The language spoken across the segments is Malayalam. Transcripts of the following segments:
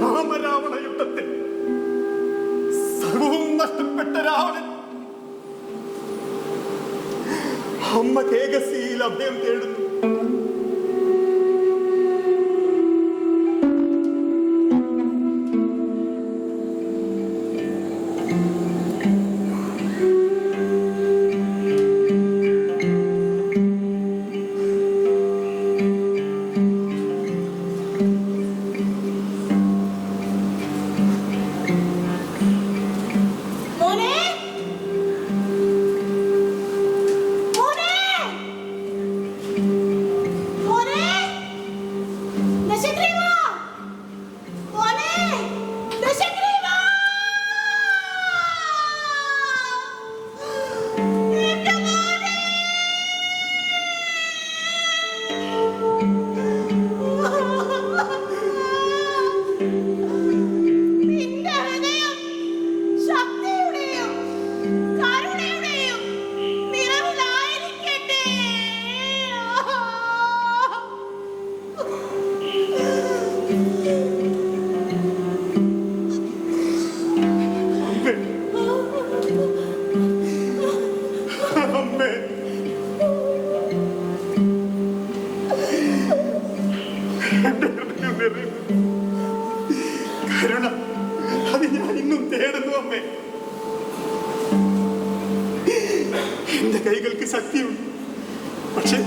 രാമരാവണ യുദ്ധത്തിൽ സർവവും നഷ്ടപ്പെട്ട രാവണൻ അമ്മ തേജസ്വിയിൽ അഭയം തേടുന്നു. കരുണ അത് ഞാൻ ഇന്നും തേടുന്നു അമ്മേ. എന്റെ കൈകൾക്ക് ശക്തിയുണ്ട്, പക്ഷെ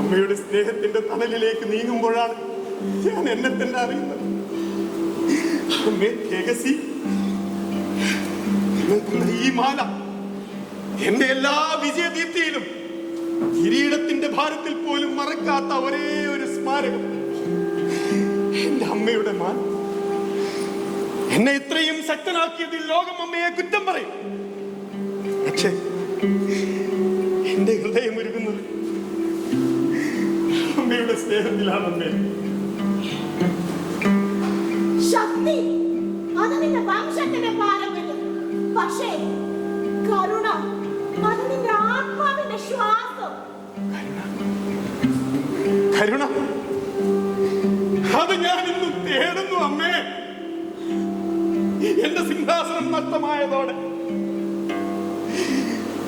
അമ്മയുടെ സ്നേഹത്തിന്റെ തണലിലേക്ക് നീങ്ങുമ്പോഴാണ് ഞാൻ എന്നെ തന്നെ അറിയുന്നത്. അമ്മേ തേജസ്വി, ഈ മാല എന്റെ എല്ലാ വിജയദീപ്തിയിലും കിരീടത്തിന്റെ ഭാരത്തിൽ പോലും മറക്കാത്ത ഒരേ ഒരു സ്മാരകം. എന്റെ അമ്മയുടെ മാല എന്നെ ഇത്രയും ശക്തനാക്കിയതിൽ ലോകം അമ്മയെ കുറ്റം പറയും. പക്ഷേ എന്റെ ഹൃദയം ഒരുങ്ങുന്നത് അമ്മയുടെ സ്നേഹത്തിലാണ്. അമ്മേ ശക്തി അത് നിന്റെ വംശത്തിന്റെ പാരമ്പര്യം, പക്ഷേ കരുണ അത് നിന്റെ ആത്മാവിന്റെ ശ്വാസം. കരുണ അത് ഞാൻ ഇന്നും തേടുന്നു അമ്മേ. എന്റെ സിംഹാസനം നഷ്ടമായതോടെ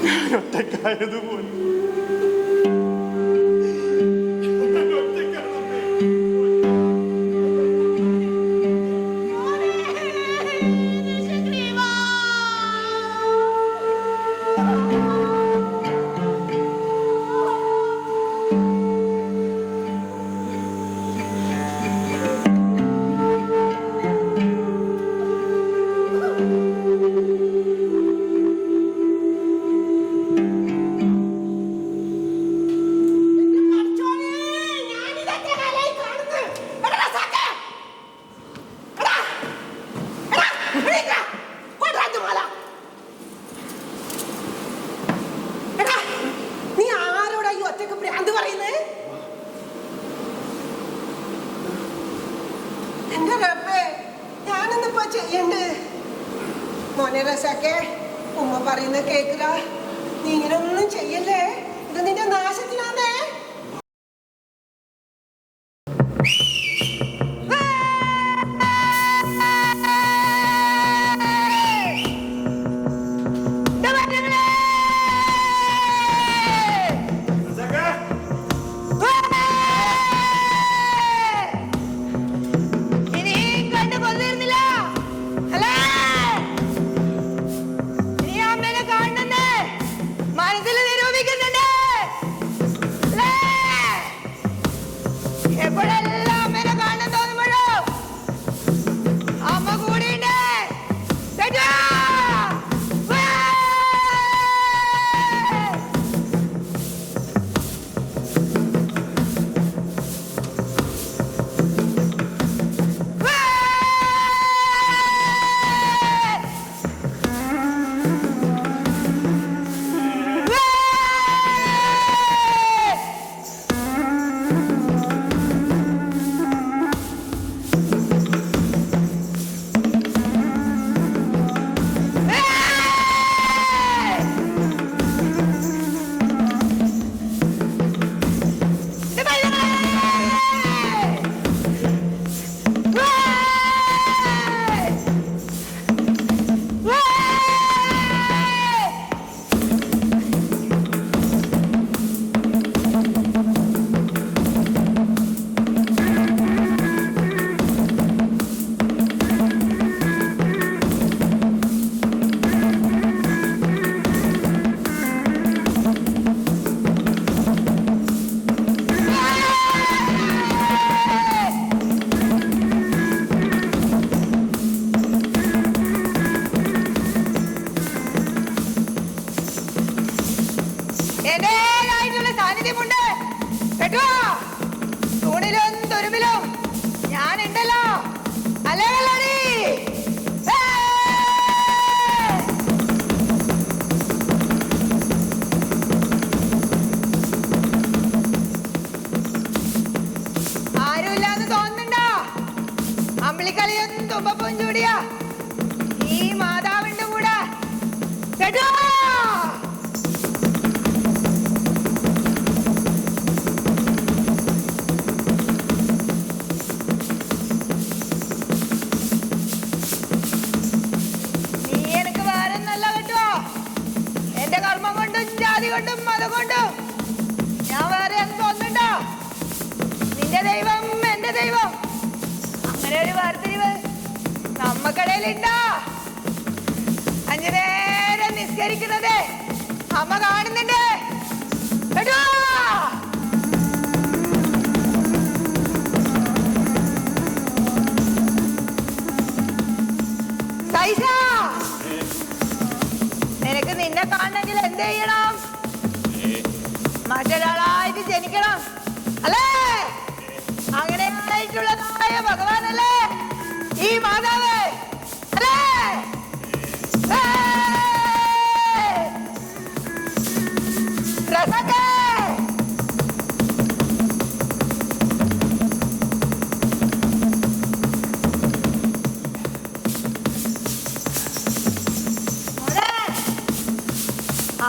ഞാൻ ഒറ്റക്കായതുപോലെ ഉമ്മ പറയുന്ന കേൾക്കുക. നീ ഇങ്ങനെ ഒന്നും ചെയ്യല്ലേ, ഇത് നിന്റെ നാശത്തിനാന്നേ. കേട്ടോ? നീ എനിക്ക് വേറെ നല്ല കേട്ടോ. എന്റെ കർമ്മം കൊണ്ടും ജാതി കൊണ്ടും മതം കൊണ്ടും ഞാൻ വേറെ എന്ന് തോന്നുന്നുണ്ടോ? നിന്റെ ദൈവം എന്റെ ദൈവം അങ്ങനെ ഒരു വേർതിരിവ് നമ്മക്കിടയിലുണ്ടോ? 5 നേരം നിസ്കരിക്കുന്നത് അമ്മ കാണുന്നുണ്ട് കേട്ടോ. സൈസ, നിനക്ക് നിന്നെ കാണണമെങ്കിൽ എന്ത് ചെയ്യണം? മറ്റൊരാളായിട്ട് ജനിക്കണം അല്ലേ? അങ്ങനെ ആയിട്ടുള്ളതായ ഭഗവാനല്ലേ ഈ മാതാവ് അല്ലേ? രസക്കെ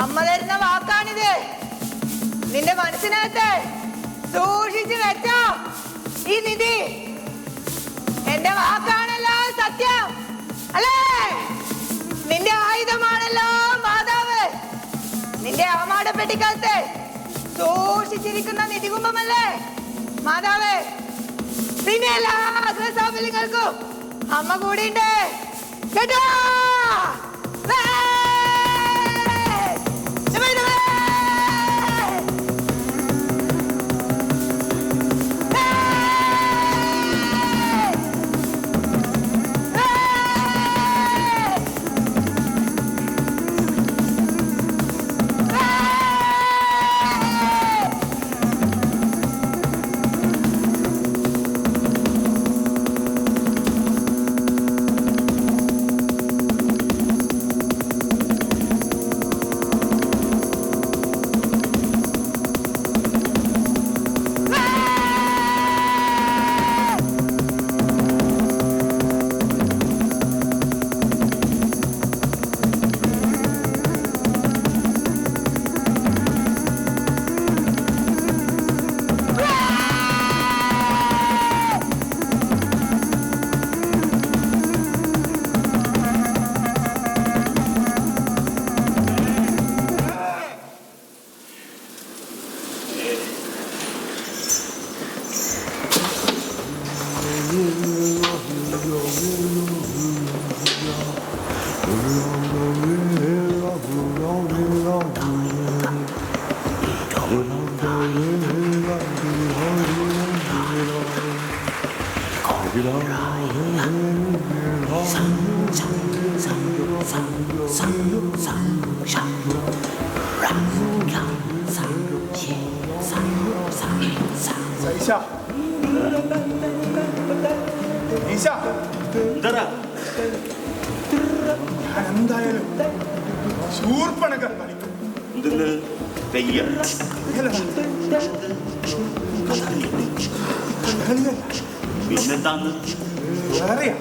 അമ്മ തരുന്ന വാക്കാണിത്. നിന്റെ മനസ്സിനകത്ത് സൂക്ഷിച്ചു വെച്ചോ ഈ നിധി. എന്റെ വാക്കാണല്ലോ സത്യം അല്ലേ? നിന്റെ ആയുധമാണല്ലോ മാതാവ്. നിന്റെ ആമാടപ്പെട്ടിക്കകത്ത് സൂക്ഷിച്ചിരിക്കുന്ന നിധികുംഭമല്ലേ മാതാവ്? നിന്നെ എല്ലാ ആഗ്രഹസാഫല്യങ്ങൾക്കും അമ്മ കൂടിയുണ്ട് കേട്ടോ. എന്തായാലും ശൂർപ്പണക കളിക്കും. പിന്നെന്താന്ന് വേറെയാ.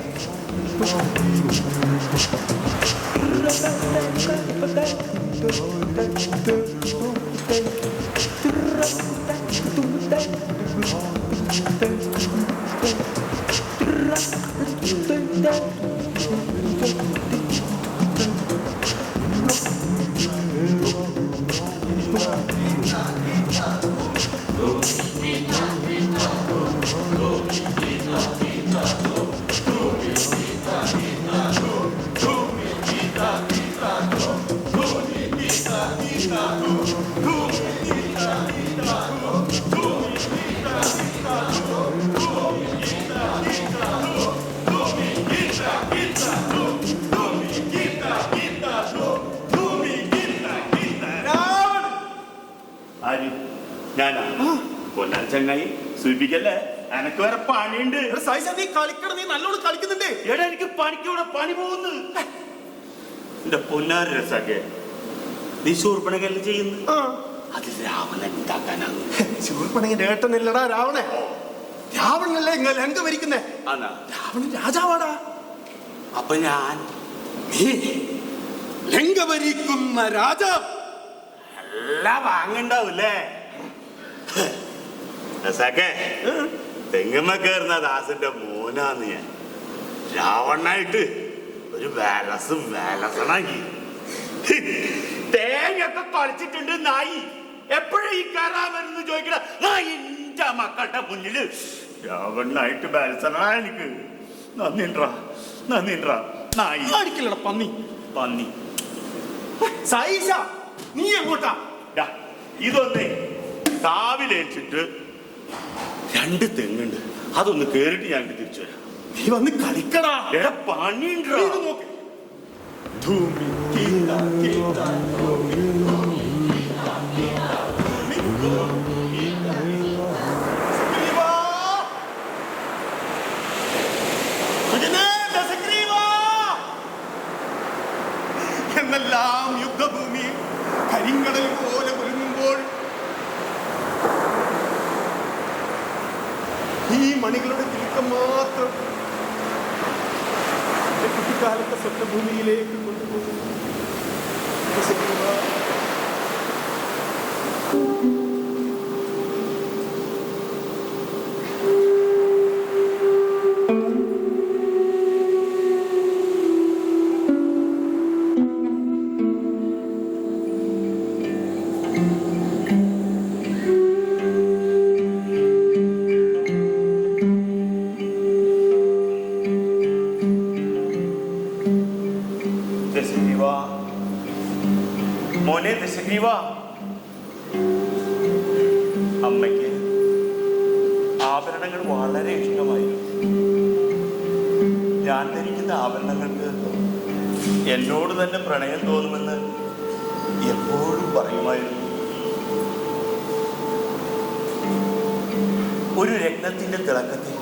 ഞാനാ കൊല്ലാൻ ചങ്ങായി സൂചിപ്പിക്കല്ലേ, എനക്ക് വേറെ പണിയുണ്ട്. നീ കളിക്കണം, നീ നല്ലോണം കളിക്കുന്നുണ്ട്. എടാ എനിക്ക് പണിക്കൂടെ പണി പോകുന്നു. എന്റെ പൊന്നാര രസാക്കെ, നീ ശൂർപ്പണകല്ലേ ചെയ്യുന്നു? അതിൽ രാവണൻ ഉണ്ടാക്കാനാണ്. ശൂർപ്പണകന്റെ ഏട്ടനല്ലടാ രാവണൻ. രാവണനല്ലേ ഇങ്ങനെ ലങ്ക ഭരിക്കുന്നേ? രാവണൻ രാജാവാടാ. അപ്പൊ ഞാൻ ലങ്ക ഭരിക്കുന്ന രാജാവ്. എല്ലാം വാങ്ങണ്ടാവൂല്ലേ? തെങ്ങുമ്മ കയറുന്ന ദാസന്റെ മോനാന്ന് ഞാൻ. രാവണായിട്ട് ഒരു വേലസണാക്കി തേങ്ങൊക്കെ കളിച്ചിട്ടുണ്ട് നായി. എപ്പോഴും ഈ കയറാമെന്ന് ചോദിക്കണ നായി എന്റെ മക്കളുടെ മുന്നില് രാവണായിട്ട് ബാലസണാ. എനിക്ക് നന്ദിണ്ടാ നായി അടിക്കലട പന്നി. പന്നി സൈഷ, നീ എങ്ങോട്ടാ? ഇതൊന്നേ കാവിലേച്ചിട്ട് 2 തെങ്ങുണ്ട്, അതൊന്ന് കേറിട്ട് ഞാൻ തിരിച്ചു വരാം. നീ വന്ന് കളിക്കടാ. എടാ പണിയുണ്ടോ? നോക്ക്. ധൂമി കീത കീത ധൂമി ധൂമി എന്നെല്ലാം യുദ്ധഭൂമി കരിങ്കടൽ പോലെ കുലുങ്ങുമ്പോൾ ഈ മണികളുടെ കിലുക്കം മാത്രം കുട്ടിക്കാലത്തെ സ്വപ്നഭൂമിയിലേക്ക് കൊണ്ടുപോകും. മോനെ ദശഗ്രീവ, അമ്മയ്ക്ക് ആഭരണങ്ങൾ വളരെ ഇഷ്ടമായിരുന്നു. ഞാൻ ധരിക്കുന്ന ആഭരണങ്ങൾക്ക് എന്നോട് തന്നെ പ്രണയം തോന്നുമെന്ന് എപ്പോഴും പറയുമായിരുന്നു. ഒരു രത്നത്തിന്റെ തിളക്കത്തിൽ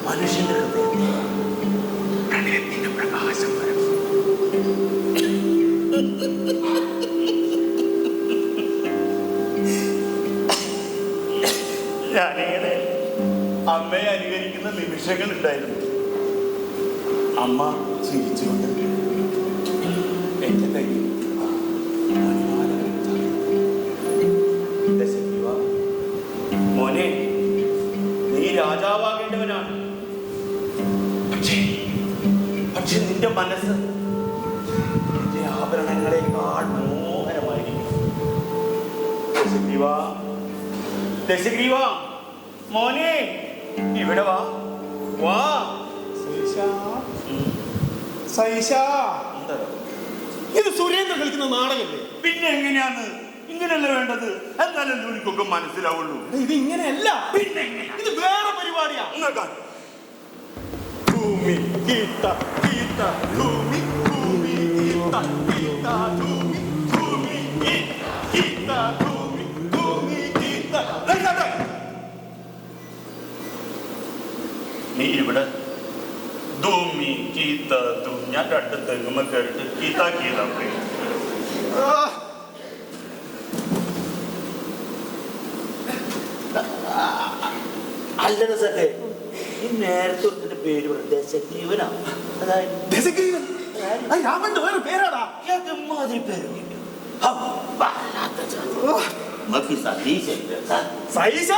മനുഷ്യന്റെ ഹൃദയത്തിൽ പ്രണയത്തിന്റെ പ്രകാശം വരും. ഞാനിങ്ങനെ അമ്മയെ അനുകരിക്കുന്ന നിമിഷങ്ങൾ ഉണ്ടായിരുന്നു. അമ്മ ചിരിച്ചുകൊണ്ട് എന്റെ കയ്യിൽ മോനെ, നീ രാജാവാകേണ്ടവനാണ്. പക്ഷെ നിന്റെ മനസ്സ് നിന്റെ ആഭരണങ്ങളെക്കാൾ മനോഹരമായിരിക്കും. ദശഗ്രീവ മോനെ, ഇവിടെ വാ വാ. സൈഷ, ഇത് സുരേന്ദ്രൻ കളിക്കുന്ന നാടകല്ലേ? പിന്നെ എങ്ങനെയാന്ന്? ഇങ്ങനെയല്ല വേണ്ടത്, എന്നാലും എനിക്കൊക്കെ മനസ്സിലാവുള്ളൂ. ഇത് ഇങ്ങനെയല്ല, പിന്നെ ഇത് വേറെ പരിപാടിയാ. ഭൂമി കീത്ത കീത്ത ഭൂമി ഭൂമി കീത്ത കീത്ത ഭൂമി ഭൂമി കീത്ത ഭൂമി ഭൂമി കീത്ത. നീ ഇവിടെ ധൂമി കീത്ത ഞാൻ 2 തെങ്ങുമ്മ കയറിട്ട് കീത്ത കീത. അല്ല രസത്തെ, ഈ നേരത്തെ പേര് ദശഗ്രീവനാ. ദശഗ്രീവൻ രാമന്റെ വേറെ പേരാടാ. മാതിരി പേര് സൈഷ,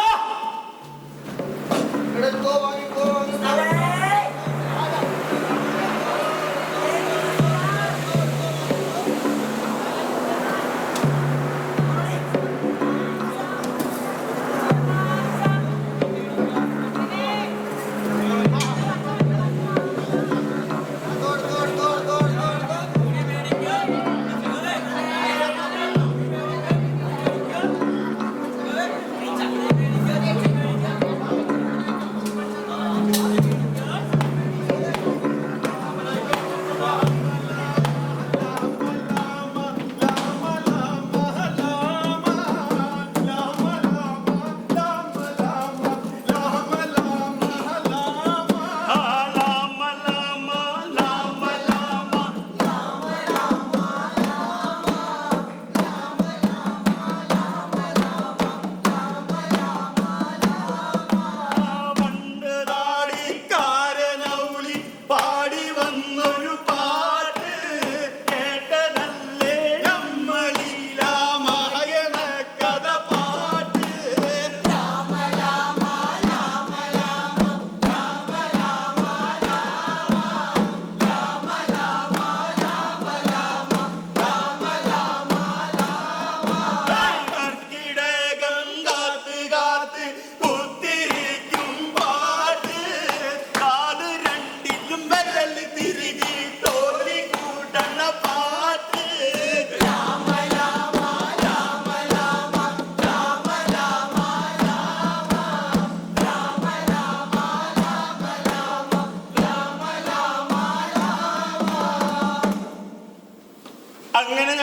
അങ്ങനെ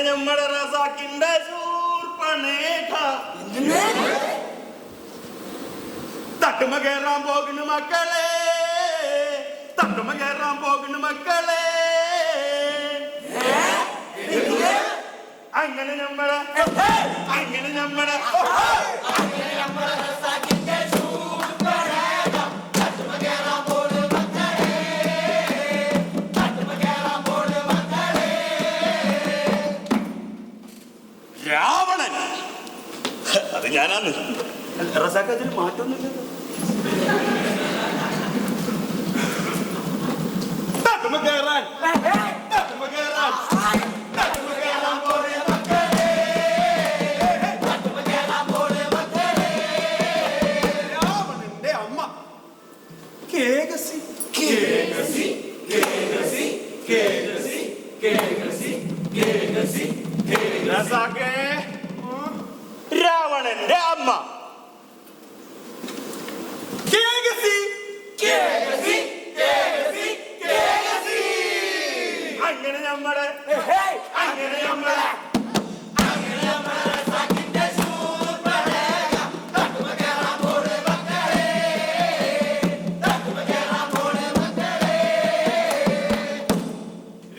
ഞമ്മടെ റസാക്കിന്റെ ശൂർപ്പണേഖ തട്ടുമ കേറാൻ പോകുന്നു മക്കളെ, തട്ടുമ കേറാൻ പോകുന്നു മക്കളെ. അങ്ങനെ ഞമ്മടെ രാവണൻ. അത് ഞാനാണ്. റസാക്ക് അതിന് മാറ്റമൊന്നുമില്ലല്ലോ. രാവണന്റെ അമ്മ റസാക്കേ, രാവണന്റെ അമ്മ അങ്ങനെ നമ്മുടെ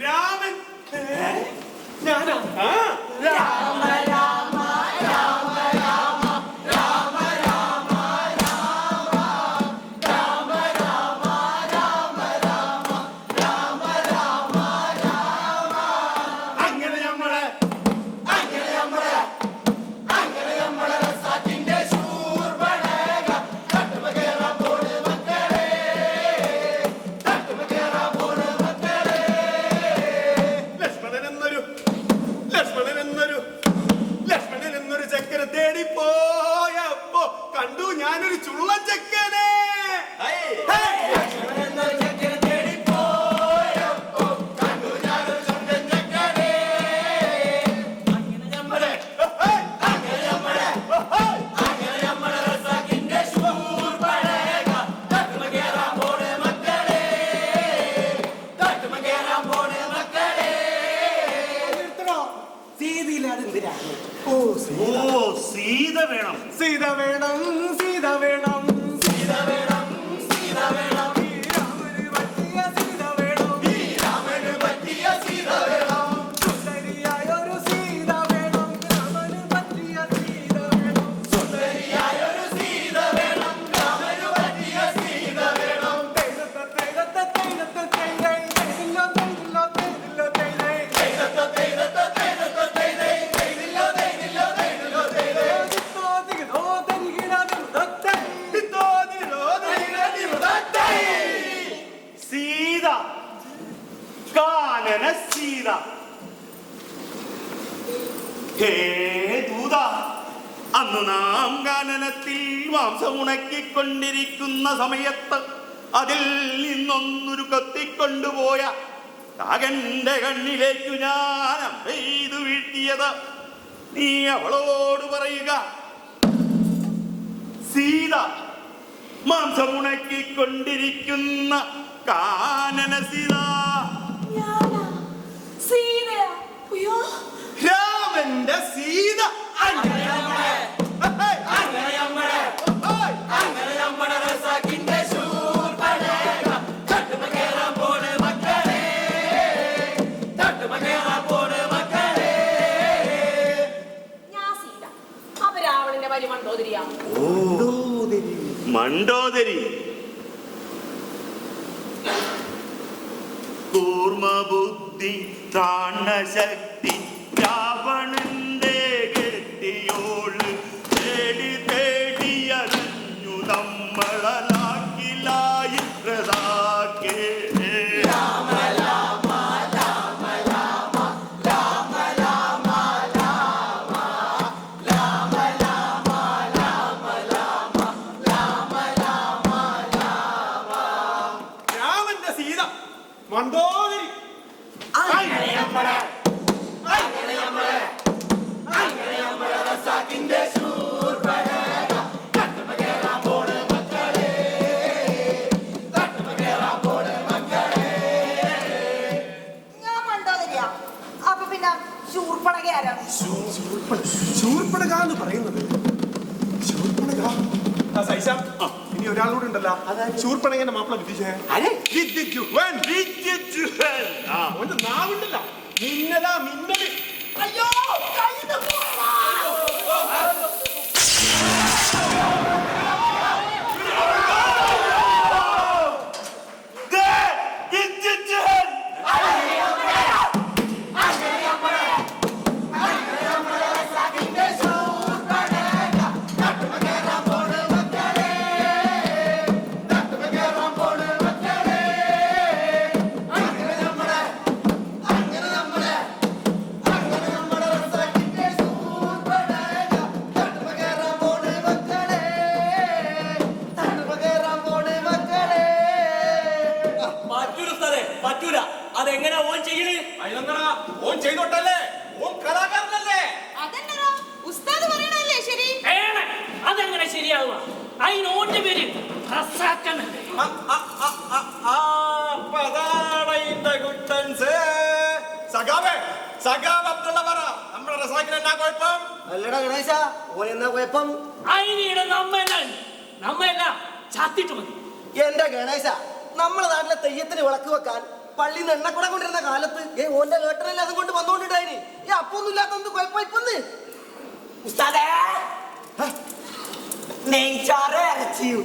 രാമൻ. ഞാനാ ലക്ഷ്മണൻ എന്നൊരു ചക്കര തേടി പോയപ്പോ കണ്ടു ഞാനൊരു ചുള്ളൻ ചക്കനെ. സീത വേണം രാമന് പറ്റിയ സീത വേണം. സുന്ദരിയായൊരു സീത വേണം. രാമന് പറ്റിയ സീത വേണം. സുന്ദരിയായൊരു സീത വേണം. രാമന് പറ്റിയ സീത വേണം. സീത, കാനന സീത. ഹേ ദൂത, അന്ന് നാം കാനനത്തിൽ മാംസം ഉണക്കിക്കൊണ്ടിരിക്കുന്ന സമയത്ത് അതിൽ നിന്നൊന്നൊരു കൊത്തിക്കൊണ്ടുപോയ കാകന്റെ കണ്ണിലേക്കു ഞാൻ അമ്പെയ്തു വീഴ്ത്തിയത് നീ അവളോട് പറയുക. സീത, മാംസം ഉണക്കിക്കൊണ്ടിരിക്കുന്ന കാനന സീത. രാമന്റെ സീത. മണ്ടോദരി. കൂർമ്മബുദ്ധി, പ്രാണശക്തി, രാവണന്റെ കെട്ടിയോള് തേടി തേടിയറിഞ്ഞു നമ്മളലാക്കിലായി പ്രതാക്കേ. മണ്ടോദരി. ശൂർപ്പണഖ എന്ന് പറയുന്നത് ശൂർപ്പണഖ ഇനി ഒരാളൂടെ ഉണ്ടല്ലോ ശൂർപ്പണഖന്റെ മാപ്പിള ഓന്റെ നാവുണ്ടല്ല മിന്നലാ മിന്നല്. അയ്യോ കൈ തപ്പുവാ. അതെങ്ങനെ ഓൻ ചെയ്യണേ? ഓൻ ചെയ്തോട്ടല്ലേ, ഓൻ കലാകാരനല്ലേ? അതെന്താ ഉസ്താദ് പറയണല്ലേ ശരി? അതെങ്ങനെ ശരിയാവുക? അതിന് ഓന്റെ പേര് റസാക്കനല്ലേ? അല്ലടാ ഗണേശ ഓൻ എന്നാ കുഴപ്പം? അതിനിടെ നമ്മയല്ല ചാത്തിട്ട് മതി. എന്റെ ഗണേശ നമ്മളെ നാട്ടിലെ തെയ്യത്തിന് വിളക്ക് വെക്കാൻ പള്ളിയിൽ നിന്ന് എണ്ണക്കുട കൊണ്ടിരുന്ന കാലത്ത് ഓന്റെ കേട്ടനല്ലേ അതും കൊണ്ട് വന്നോണ്ടിട്ടായിന് ഈ അപ്പൊന്നും ഇല്ലാത്ത കുഴപ്പം ഇപ്പൊന്ന് ഉസ്താദേ നെയ്ച്ചാറ് ഇറച്ചിയും.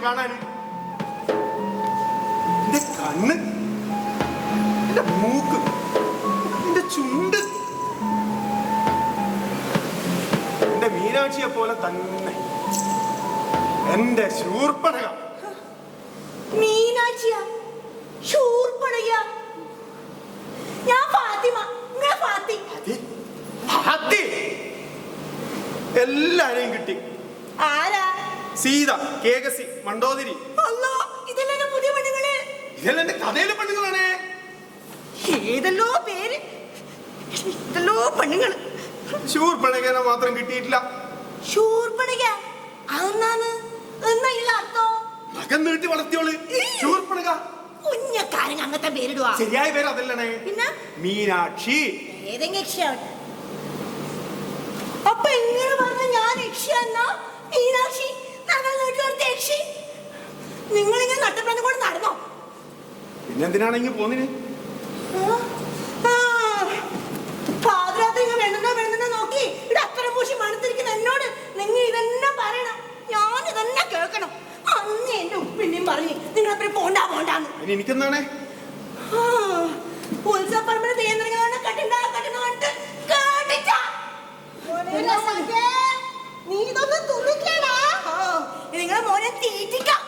കാണാൻ എന്റെ കണ്ണ്, എന്റെ മൂക്ക്, എന്റെ ചുണ്ട്, എന്റെ മീനാക്ഷിയെ പോലെ തന്നെ എന്റെ ശൂർപ്പണക. മീനാക്ഷിയാ? ശൂർ എല്ലാരെയും കിട്ടി. ആരാ? സീത, കേകസി, മണ്ടോദരി. അല്ലാ, ഇതെല്ലാം പുതിയ പെണ്ണുങ്ങള്. ഇതെല്ലാം എന്റെ കഥയിലെ പെണ്ണുങ്ങളാണ്. ഏതല്ലോ പേര്, ഇതല്ലോ പെണ്ണുങ്ങള്. ശൂർപ്പണഖനെ മാത്രം കിട്ടിയിട്ടില്ല. ശൂർപ്പണഖ അതെന്നാണ്? എന്നാ ഇല്ല അർത്ഥം? മകൻ നീട്ടി വളർത്തിയോള് ശൂർപ്പണഖ. കുഞ്ഞക്കാരൻ അങ്ങനത്തെ പേരിടുവാ? ശരിയായ പേര് അതല്ലേ? പിന്നെ മീനാക്ഷി. ഏതെങ്കിലും അപ്പൊ എങ്ങനെ പറഞ്ഞ ഞാൻ യക്ഷിയാന്നാ? മീനാക്ഷി യക്ഷി. നിങ്ങളിങ്ങനെ നട്ടപ്പന്നെ കൊണ്ട് നടന്നോ? പിന്നെന്തിനാണെങ്കിൽ പോന്നിന്? പാതിരാത്രി വെണ്ണ നോക്കി ഇവിടെ അത്തരം പൂശി മണത്തിരിക്കുന്ന എന്നോട് നിങ്ങൾ ഇതന്നെ പറയണം, ഞാൻ ഇതന്നെ കേൾക്കണം. അന്ന് എന്റെ ഉപ്പിന്റെയും പറഞ്ഞ് നിങ്ങളെ പോണ്ടാന്ന്. എനിക്കെന്താണ് ഉത്സവപ്പറമ്പിൽ തേന്നിറങ്ങാണ്ട് കട്ടിണ്ട കണ്ടിട്ട് കേട്ടിട്ടാ. നീ ഇതൊന്ന് തുള്ളിക്കാടാ. നിങ്ങളെ മോനെ തീറ്റിക്കാം.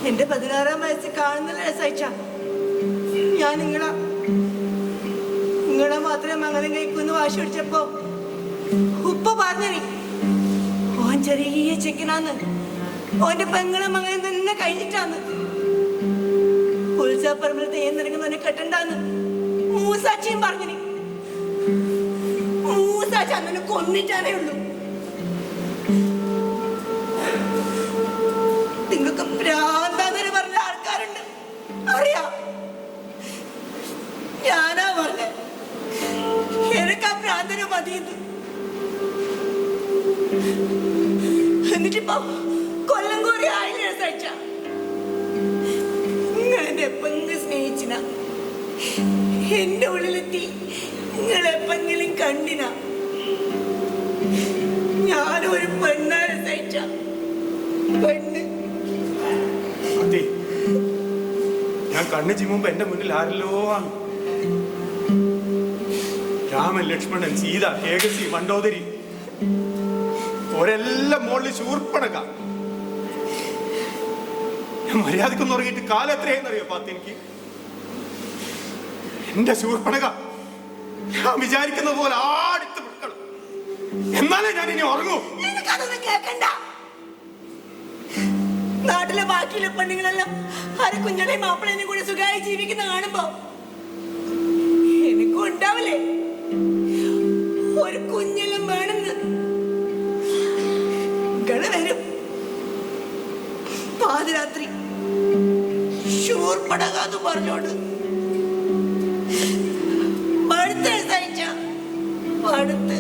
എന്റെ 16-ാം വയസ്സിൽ കാണുന്നില്ല രസയിച്ച ഞാൻ നിങ്ങളെ മാത്രമേ മംഗലം കഴിക്കുമെന്ന് വാശി പിടിച്ചപ്പോ ഉപ്പ പറഞ്ഞനി ഓൻ ചെറിയ ചെക്കനാന്ന്, ഓന്റെ പെങ്ങളെ മംഗലം തന്നെ കഴിഞ്ഞിട്ടാന്ന്. ഉത്സവപ്പറമ്പിൽ തേന്നിറങ്ങുന്നവനെ കെട്ടണ്ടാന്ന് മൂസാച്ചിയും പറഞ്ഞനി. മൂസാച്ചി അന്നെ കൊന്നിട്ടാനേ ഉള്ളൂ. നിങ്ങൾക്ക് ഭ്രാന്താന്ന് പറഞ്ഞ ആൾക്കാരുണ്ട് അറിയാം. ഞാനാ പറഞ്ഞ എനിക്ക് ആ ഭ്രാന്തന് മതിയെന്ന്. എന്നിട്ടിപ്പോ കൊല്ലം കോരി ആയില്ല സഹിച്ച. നിങ്ങളെന്നെ എപ്പെങ്കിലും സ്നേഹിച്ചിന, എന്റെ ഉള്ളിലെത്തി നിങ്ങളെപ്പെങ്കിലും കണ്ടിന. ഞാനൊരു പെണ്ണാരെ സഹിച്ച പെണ്ണ്. ഞാൻ കണ്ണു ചിമ്മുമ്പോ എന്റെ മുന്നിൽ ആരല്ലോ ആണ്. രാമൻ, ലക്ഷ്മണൻ, സീത, കേകസി, മണ്ടോദരി, ഒരെല്ലാം മോളിൽ ശൂർപ്പണക. ഞാൻ മര്യാദക്കൊന്നും ഉറങ്ങിയിട്ട് കാലം എത്രയെന്നറിയോ പാത്തിനിക്ക്? എന്റെ ശൂർപ്പണക ഞാൻ വിചാരിക്കുന്ന പോലെ ആടിത്ത് പിടിക്കണം, എന്നാലേ ഞാൻ ഇനി ഉറങ്ങൂ. എനിക്കതൊന്നും കേൾക്കണ്ട. നാട്ടിലെ ബാക്കിയുള്ള പെണ്ണുങ്ങളെല്ലാം ആരെ കുഞ്ഞളെയും മാപ്പിളേനെയും കൂടി സുഖമായി ജീവിക്കുന്ന കാണുമ്പോ എനിക്കും ഉണ്ടാവില്ലേ ഒരു കുഞ്ഞെല്ലാം വേണമെന്ന്? വരും പാതിരാത്രി ശൂർപ്പണകാന്ന് പറഞ്ഞോണ്ട് മടുത്ത് സഹിച്ച മടുത്ത്.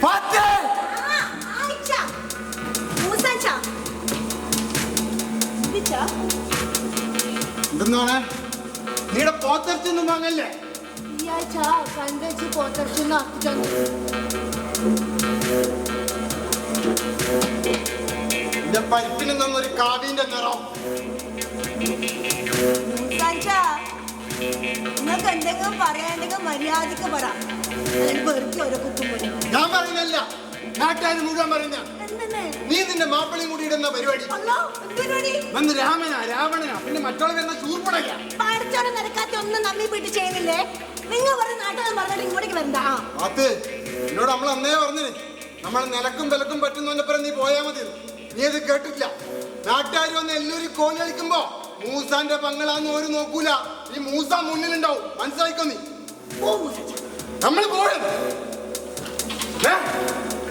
ഫാത്തേ! എന്തെന്നാണ് നീടെ പോത്തരച്ചൊന്നും വാങ്ങല്ലേ? എന്റെ പരിപ്പിന് നിന്നൊരു കാവിന്റെ നിറം. നിങ്ങൾക്ക് എന്തെങ്കിലും പറയാണ്ടെങ്കിൽ മര്യാദക്ക് പറ. ഞാൻ പറയുന്നല്ല, നാട്ടുകാർ മുഴുവൻ പറയുന്ന. നീ നിന്റെ മാപ്പിളയും കൂടി ഇടുന്ന പരിപാടി വന്ന് രാവണനാ പിന്നെ മറ്റുള്ള വരുന്ന ചൂർപ്പടയ്യ പാടച്ചോടെ നിരക്കാത്ത ഒന്നും നമ്മി വീട്ടിൽ ചെയ്യുന്നില്ലേ? നിങ്ങൾ പറഞ്ഞ നാട്ടുകാർ പറഞ്ഞിട്ട് ഇങ്ങോട്ടേക്ക് വരണ്ടാ. അത് എന്നോട് നമ്മൾ അന്നേ പറഞ്ഞു, നമ്മൾ നിലക്കും വിലക്കും പറ്റുന്നതിനപ്പുറം നീ പോയാ മതി. നീ അത് കേട്ടിട്ടില്ല. നാട്ടുകാർ വന്ന് എല്ലാവരും കോലി കളിക്കുമ്പോ മൂസാന്റെ പങ്ങളാന്ന് ഒരു നോക്കൂല. ഈ മൂസ മുന്നിലുണ്ടാവും, മനസ്സിലായിക്കോ നീ. നമ്മൾ പോയത്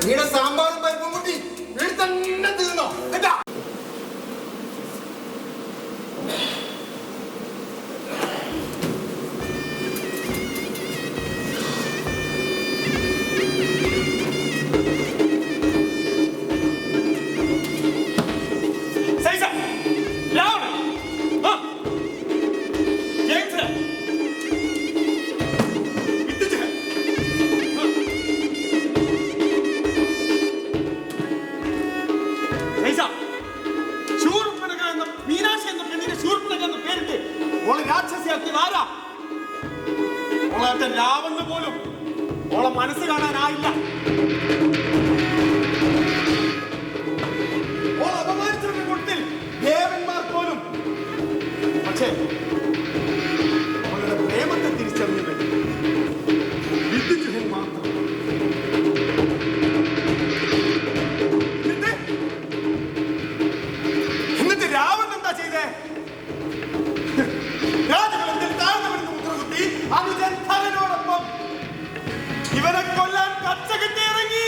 നീടെ സാമ്പാറും പരിപ്പും കൂട്ടി വീട്ടിൽ തന്നെ തീർന്നോ കേട്ടാ. രാവണന് പോലും ഓളെ മനസ്സ് കാണാനായില്ല. ഓൾ അപമാനിച്ചവരുടെ കൂട്ടത്തിൽ ദേവന്മാർ പോലും. പക്ഷേ അവളുടെ പ്രേമത്തെ തിരിച്ചറിഞ്ഞത് വിദ്യുജുഹൻ മാത്രം. എന്നിട്ട് രാവണൻ എന്താ ചെയ്തേ? രാജകുലത്തിൽ താഴ്ന്നവരെന്ന് മുദ്രകുത്തി അനുജൻ ധരനോടൊപ്പം ഇവരെ കൊല്ലാൻ കച്ചകെട്ടി ഇറങ്ങി.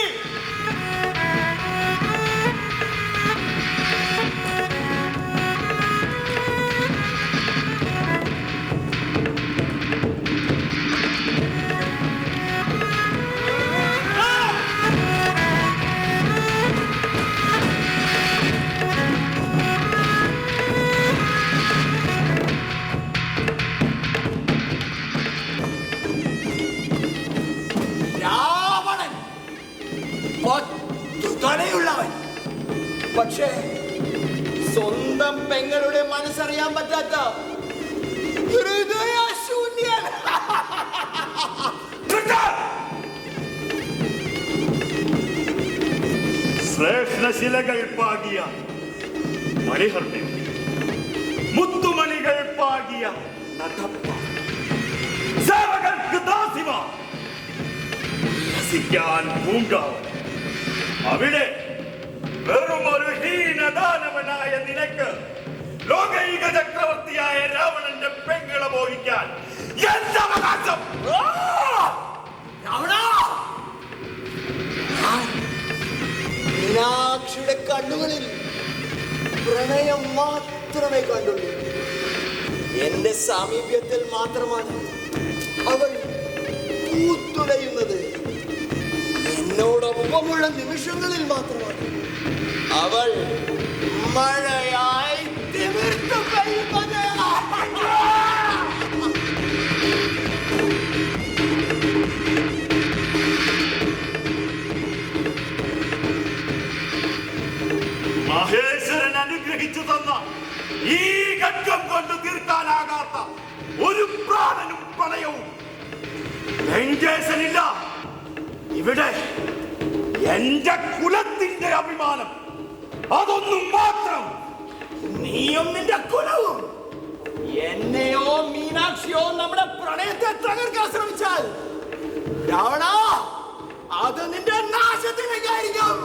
തലയുള്ളവൻ, പക്ഷേ സ്വന്തം പെങ്ങളുടെ മനസ്സറിയാൻ പറ്റാത്ത ഹൃദയശൂന്യൻ. ശ്രേഷ്ഠശിലകൾ പാകിയ മണിഹർണ്യം, മുത്തുമണികൾ പാകിയ നടപ്പ, സേവകർക്ക് ദാസിമ, രസിക്കാൻ പൂങ്കാവ്. അവിടെ വെറും ഒരു ഹീനദാനവനായ നിനക്ക് ലോകൈക ചക്രവർത്തിയായ രാവണന്റെ പെങ്ങളെ മോഹിക്കാൻ എന്തവകാശം? മീനാക്ഷിയുടെ കണ്ണുകളിൽ പ്രണയം മാത്രമേ കണ്ടുള്ളൂ. എന്റെ സാമീപ്യത്തിൽ മാത്രമാണ് അവൾ പൂത്തുലയുന്നത്. എന്നോടൊപ്പമുള്ള നിമിഷങ്ങളിൽ മാത്രമാണ് അവൾ മഴയായി തിമിർത്തു പെയ്യുന്നത്. മഹേശ്വരൻ അനുഗ്രഹിച്ചു തന്ന ഈ ഘട്ടം കൊണ്ട് തീർക്കാനാകാത്ത ഒരു പ്രാണനും പണയവും ലങ്കേശനില്ല. ഇവിടെ എന്റെ കുലത്തിന്റെ അഭിമാനം അതൊന്നും മാത്രം. നീയും നിന്റെ കുലവും എന്നെയോ മീനാക്ഷിയോ നമ്മുടെ പ്രണയത്തെ തകർക്കാൻ ശ്രമിച്ചാൽ രാവണ, അത് നിന്റെ നാശത്തിലേക്കായിരിക്കും.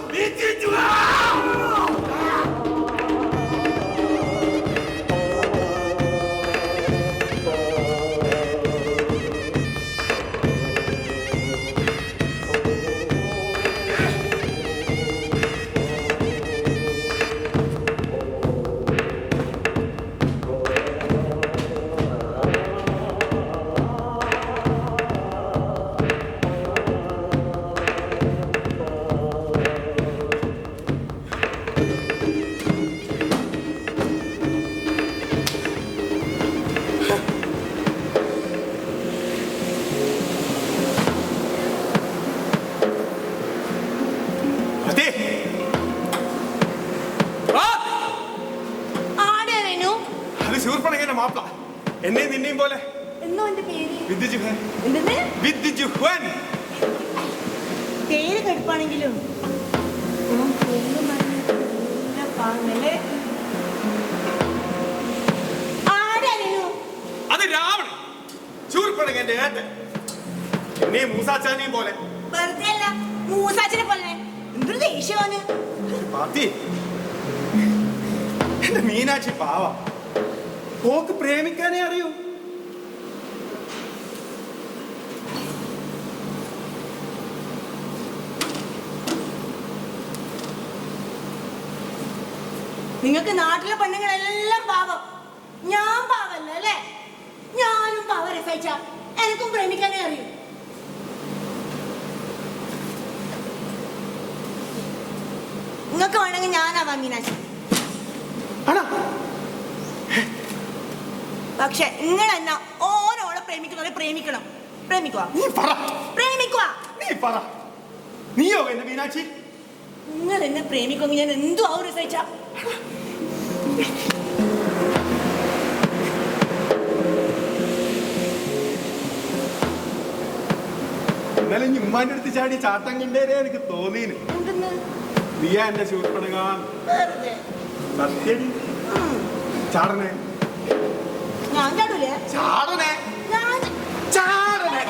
അതെ ആടേനു അത് ശൂർപ്പണകന്റെ മാപ്പിള. എന്നെ നിന്നെയും പോലെ എന്നോ എന്റെ പേര് വിദ്യുജുഹൻ. എന്തെന്ന് വിദ്യുജുഹൻ. പേര് കടുപ്പാണെങ്കിലും അത് രാവണൻ, ശൂർപ്പണകന്റെ ഏട്ടൻ. എന്നെ മൂസാച്ചാനെയും പോലെ. വെറുതെ അല്ല, മൂസാച്ചിനെ പോലെ. എന്തൊരു ദേഷ്യമാണ്. പാത്തി, എന്റെ മീനാക്ഷി പാവ. ഓക്ക് പ്രേമിക്കാനേ അറിയൂ. നിങ്ങൾക്ക് നാട്ടിലെ പെണ്ണുങ്ങളെല്ലാം പാവം, ഞാൻ പാവല്ല അല്ലേ? ഞാനും പാവ രസിച്ച എനിക്കും പ്രേമിക്കാനേ അറിയൂ. നിങ്ങൾക്ക് വേണമെങ്കിൽ ഞാനാവാ മീനാക്ഷി. പക്ഷെ നിങ്ങൾ എന്നാ ഓരോളെ പ്രേമിക്കുന്നവരെ പ്രേമിക്കണം. പ്രേമിക്കുക പ്രേമിക്കുക. നീയോ എന്റെ മീനാക്ഷി? നിങ്ങൾ എന്നെ പ്രേമിക്കുമെങ്കിൽ ഞാൻ എന്തോ ആ ഒരു സഹിച്ച. ഇന്നലെ ഉമ്മാന്റെ അടുത്ത് ചാടി ചാട്ടങ്ങിന്റെ എനിക്ക് തോന്നീന്. നീയാ എന്റെ ശൂർപ്പണകാൻ. സത്യടി ചാടനെ. ഞാൻ ചാടൂലേ? ചാടനെ ചാടനെ.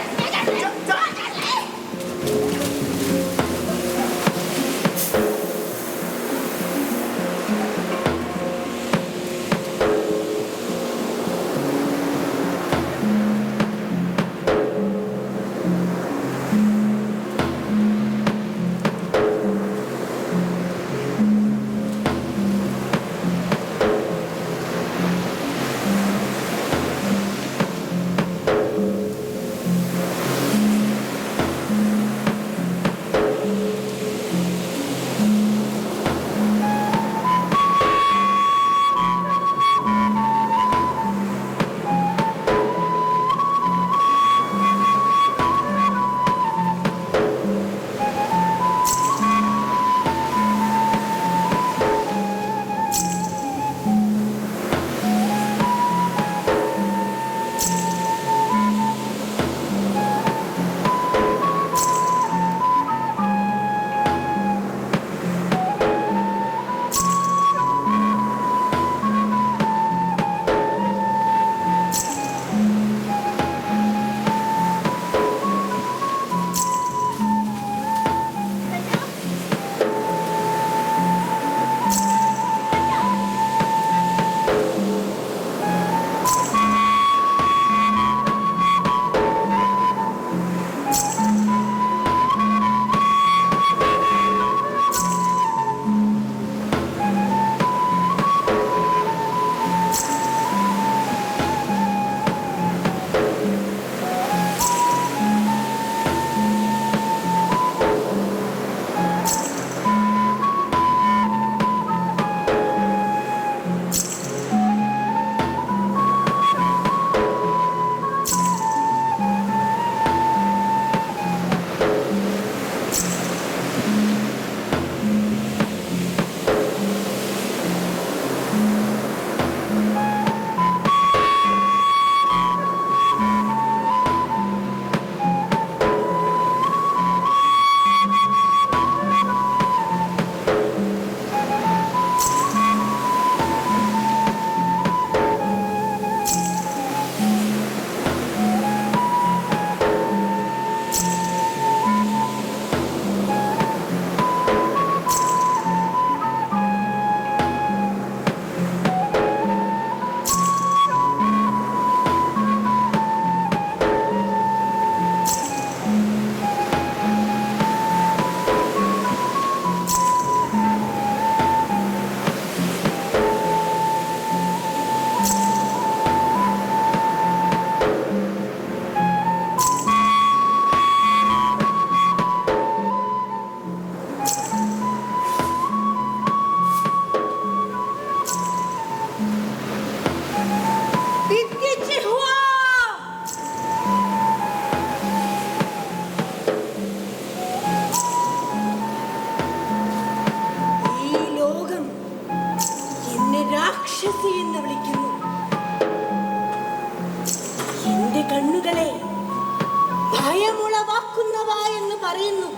അറിയുന്നു.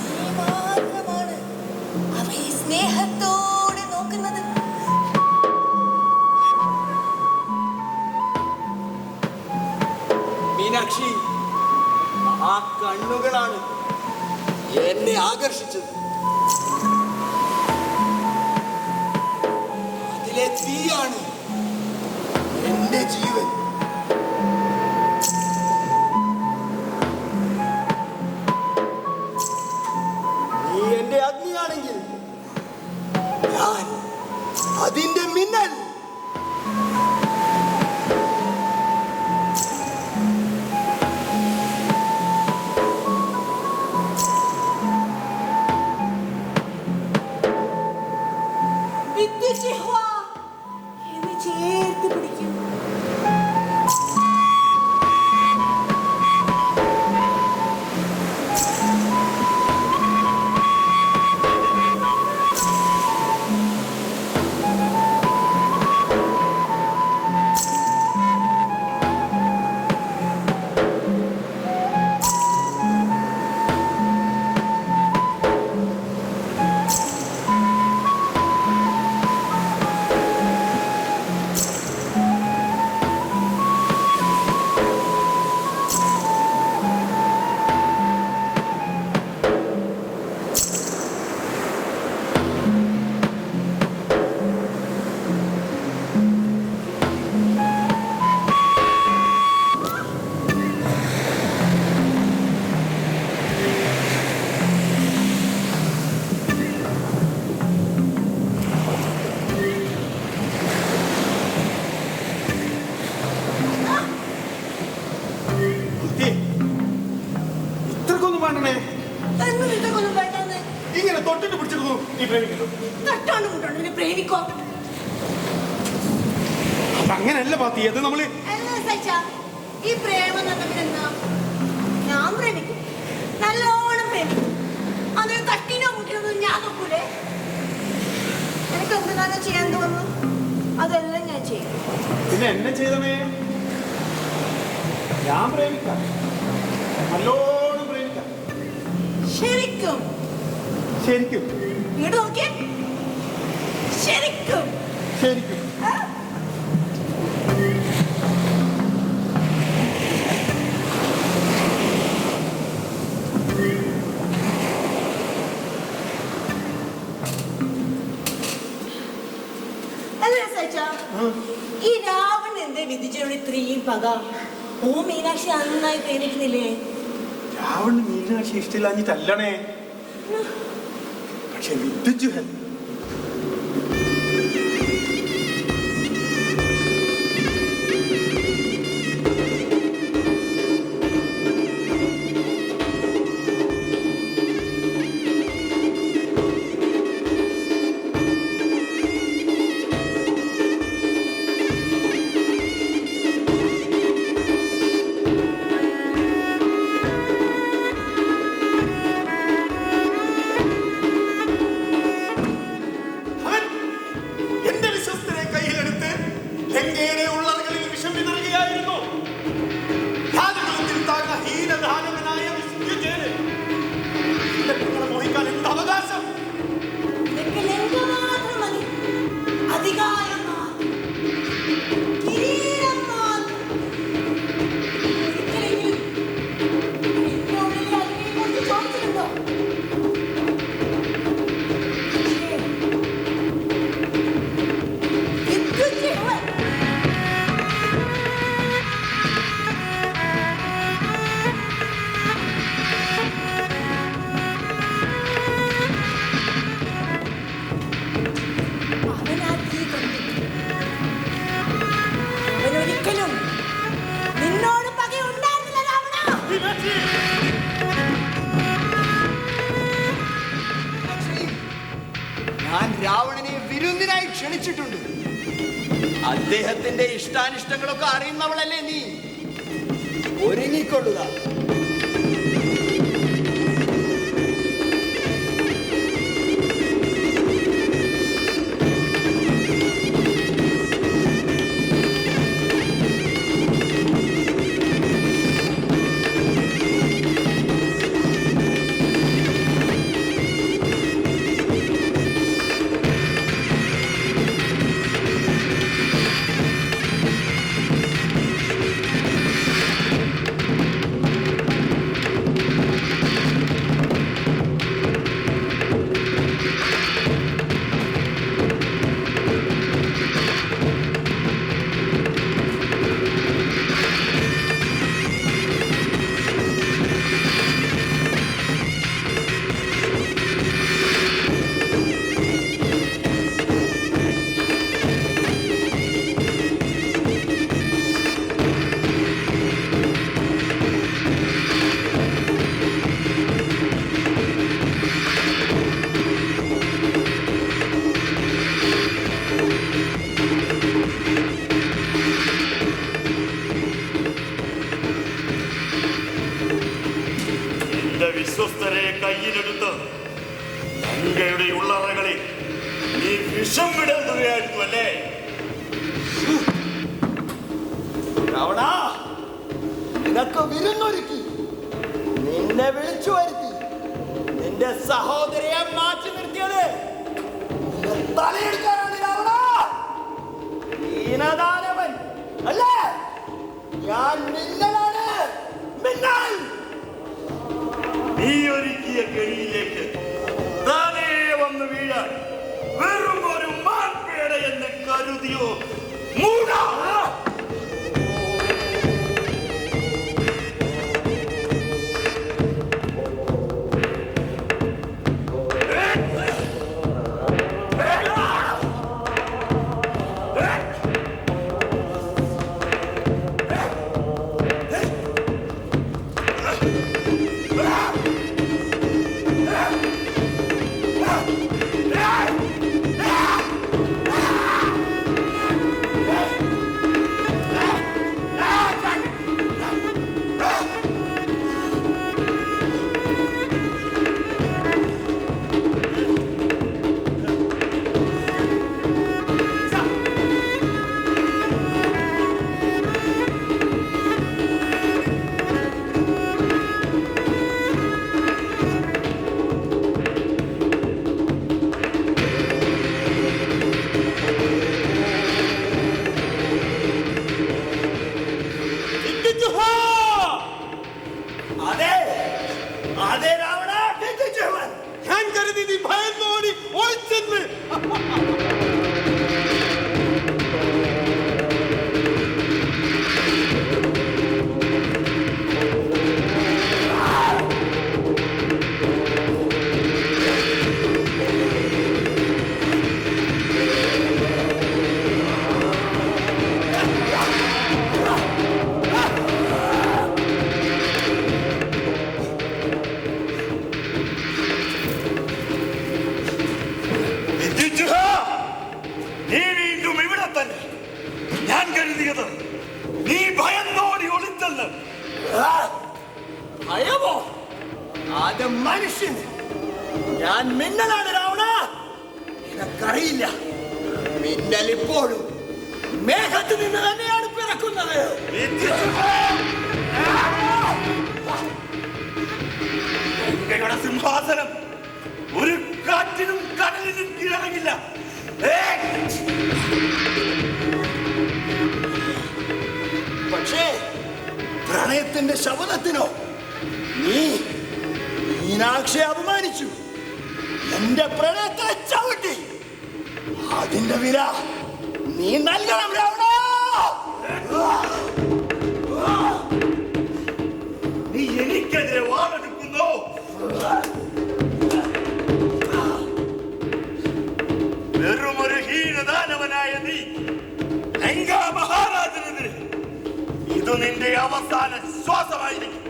നീ മാത്രമാണ് അവയെ സ്നേഹത്തോടെ നോക്കുന്നത്. മീനാക്ഷി, ആ കണ്ണുകളാണ് എന്നെ ആകർഷിച്ചത്. അതിലെ തീയാണ് എന്റെ ജീവൻ. നീ എന്റെ അഗ്നിയാണെങ്കിൽ ഞാൻ അതിന്റെ മിന്നൽ. ചേർത്ത് പിടിക്കും. ഇങ്ങനെ തൊട്ടിട്ട് പിടിച്ചിരുന്നു നീ പ്രേമിക്കുന്നു. പ്രേമിക്കോ? അങ്ങനെയല്ല പാത്തി, അത് നമ്മള് ഈ പ്രേമം എന്താ? ഞാൻ പ്രേമിക്കും, നല്ലോണം പ്രേമിക്കും. അതിന് തട്ടിനോ മുട്ടിനോ ഞാൻ നോക്കൂലേ. എനിക്ക് എന്തിനാണ് ചെയ്യാൻ തോന്നുന്നു അതെല്ലാം ഞാൻ ചെയ്യും. പിന്നെ എന്നെ ചെയ്തമേ, ഞാൻ പ്രേമിക്കാം, നല്ലോണം പ്രേമിക്കാം. ശരിക്കും ശരിക്കും ഇങ്ങോട്ട് നോക്കിയേ. ശരിക്കും ശരിക്കും ഈ രാവണൻ എന്തേ വിധിച്ചോട് ഇത്രയും പക? ഓ മീനാക്ഷി നന്നായി പ്രേമിക്കുന്നില്ലേ? രാവണന് മീനാക്ഷി ഇഷ്ടമില്ലാഞ്ഞിട്ടല്ലണേ, പക്ഷെ വിധിച്ചു. ഞാൻ രാവണനെ വിരുന്നിനായി ക്ഷണിച്ചിട്ടുണ്ട്. അദ്ദേഹത്തിന്റെ ഇഷ്ടാനിഷ്ടങ്ങളൊക്കെ അറിയുന്നവളല്ലേ നീ. ഒരുങ്ങിക്കൊള്ളുക. വിശ്വസ്തരെ കയ്യിലെടുത്ത് ലങ്കയുടെ ഉള്ളറകളിൽ നീ വിഷം വിടുകയായിരുന്നു അല്ലേ? രാവണ, നിനക്ക് വിരുന്നൊരുക്കി, നിന്നെ വിളിച്ചു വരുത്തി, നിന്റെ സഹോദരിയെ മാറ്റി നിർത്തിയത് നിന്നെ തലയെടുക്കാനാണ് രാവണ. ദീനദാനവൻ അല്ലേ? ഞാൻ മിന്നലാണ്, മിന്നൽ. നീ ഒരുക്കിയ കെണിയിലേക്ക് താനേ വന്ന് വീഴാൻ വെറും ഒരു മാൻപേട എന്ന് കരുതിയോ മൂടാ? ഞാൻ കരുതി നീ ഭയന്നോടി ഒളിച്ചെന്ന്. നീ വീണ്ടും ഇവിടെ തന്നെ. ഞാൻ കരുതിയത് നീ ഭയന്നോടി ഒളിച്ചെന്ന്. ഭയമോ? അത് മനുഷ്യൻ. ഞാൻ മിന്നലാണ് രാവണ. നിനക്കറിയില്ല, മിന്നൽ ഇപ്പോഴും മേഘത്തിൽ നിന്ന് തന്നെയാണ് പിറക്കുന്നത്. ഗംഗയുടെ സിംഹാസനം ഒരു കാറ്റിനും കടലിനും കീഴടങ്ങില്ല. പക്ഷേ പ്രണയത്തിന്റെ ശബ്ദത്തിനോ നീ മീനാക്ഷിയെ അപമാനിച്ചു, എന്റെ പ്രണയത്തെ ചവിട്ടി. അതിന്റെ വില നീ നൽകണം രാവണ. നീ എനിക്കെതിരെ വാളെടുക്കുന്നു. വെറുമൊരു ഹീനദാനവനായ നീ ലങ്കാ മഹാരാജനെതിരെ ഇത് നിന്റെ അവസാന ശ്വാസമായിരിക്കും.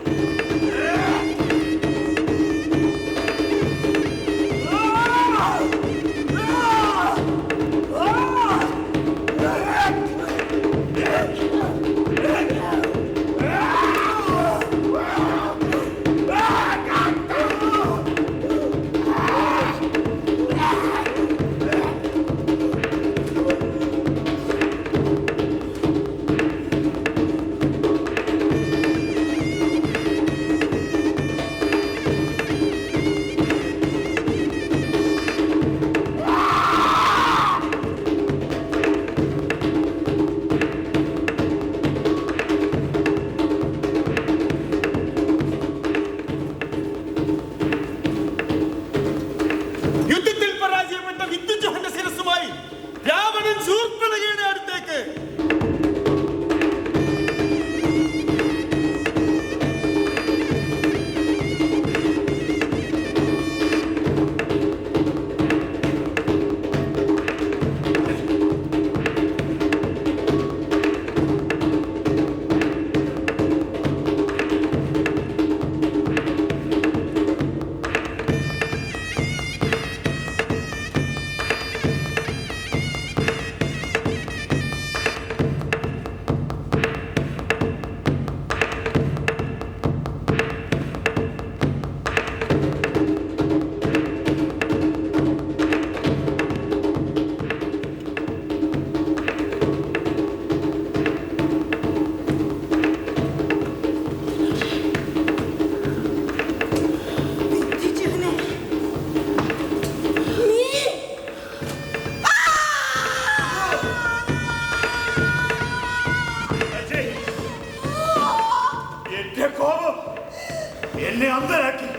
എന്നെ അന്ധരാക്കി.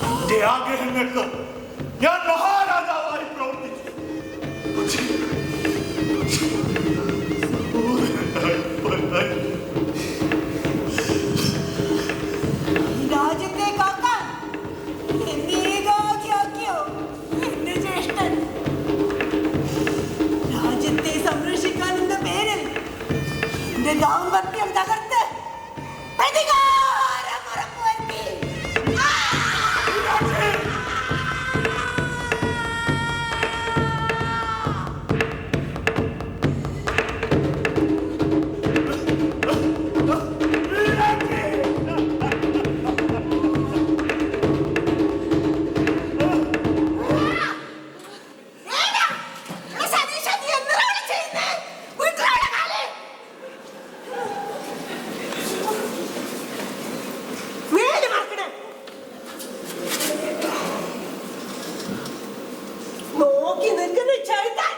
എന്റെ ആഗ്രഹങ്ങൾക്ക് ഞാൻ മഹാരാജാവായി പ്രവർത്തിച്ചു. പക്ഷേ രാജ്യത്തെ കാക്കാൻ എന്നെ ഏകാകിയാക്കിയോ എന്റെ ജ്യേഷ്ഠൻ. രാജ്യത്തെ സംരക്ഷിക്കാൻ എന്ന പേരിൽ എന്റെ ദാമ്പത്യം തകർത്ത് പ്രതികാരം ഉറപ്പുവരുത്തി. നോക്കി നിൽക്കുന്ന ചെറുക്കൻ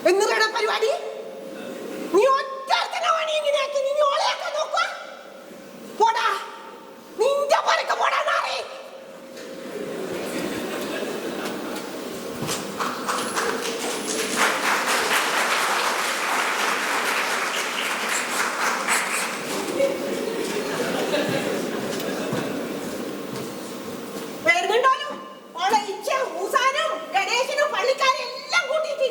എന്തിനാണ് പരിപാടി? നീ ഒറ്റ ഇങ്ങനെയാക്കി നീ ഓളയാക്കാൻ നോക്കുക. പോടാ നിന്റെ പരക്ക് പോടാ നാറി. വരുന്നുണ്ടോലും ഓളെ ഇച്ഛ മൂസാനും ഗണേശനും പള്ളിക്കാരും എല്ലാം കൂട്ടിയിട്ട്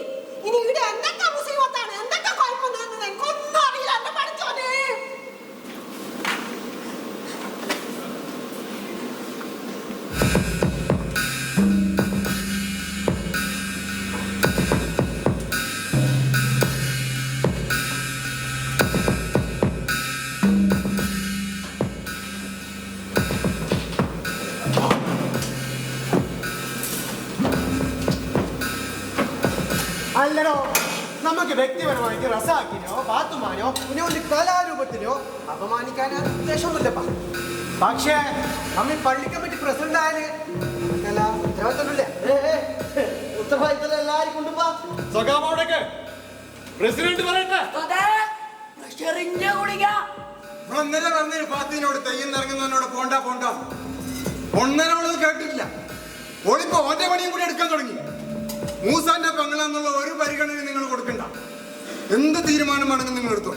ഇനി ഇവിടെ എന്തൊക്കെ മുസീബത്താണ് എന്തൊക്കെ കുഴപ്പമൊന്നും എനിക്കൊന്നും അറിയില്ല. എന്നെ പഠിച്ചോനെ അല്ലടോ, നമുക്ക് വ്യക്തിപരമായിട്ട് റസാക്കിനോ പാത്തുമാനോ ഇനി ഒരു കലാരൂപത്തിനോ അപമാനിക്കാൻ ഉദ്ദേശമൊന്നുമില്ലപ്പാ. പക്ഷേ നമ്മി പള്ളി കമ്മിറ്റി പ്രസിഡന്റ് ആയാല് ഉത്തരവാദിത്തമില്ലേ? ഉത്തരവാദിത്തം എല്ലാരും കൊണ്ടുപോ. പ്രസിഡന്റ് പറയട്ടെ. ഒന്നര പറഞ്ഞൊരു പാത്തിനോട് തെയ്യം ഇറങ്ങുന്നവനോട് പോണ്ട പോണ്ട ഒന്നരോട് കേട്ടിട്ടില്ല. ഓളിപ്പോ ഓന്റെ പണിയും കൂടി എടുക്കാൻ തുടങ്ങി. മൂസാന്റെ പങ്ങളെന്നുള്ള ഒരു പരിഗണന നിങ്ങൾ കൊടുക്കണ്ട. എന്ത് തീരുമാനമാണെന്ന് നിങ്ങൾ എടുത്തോ.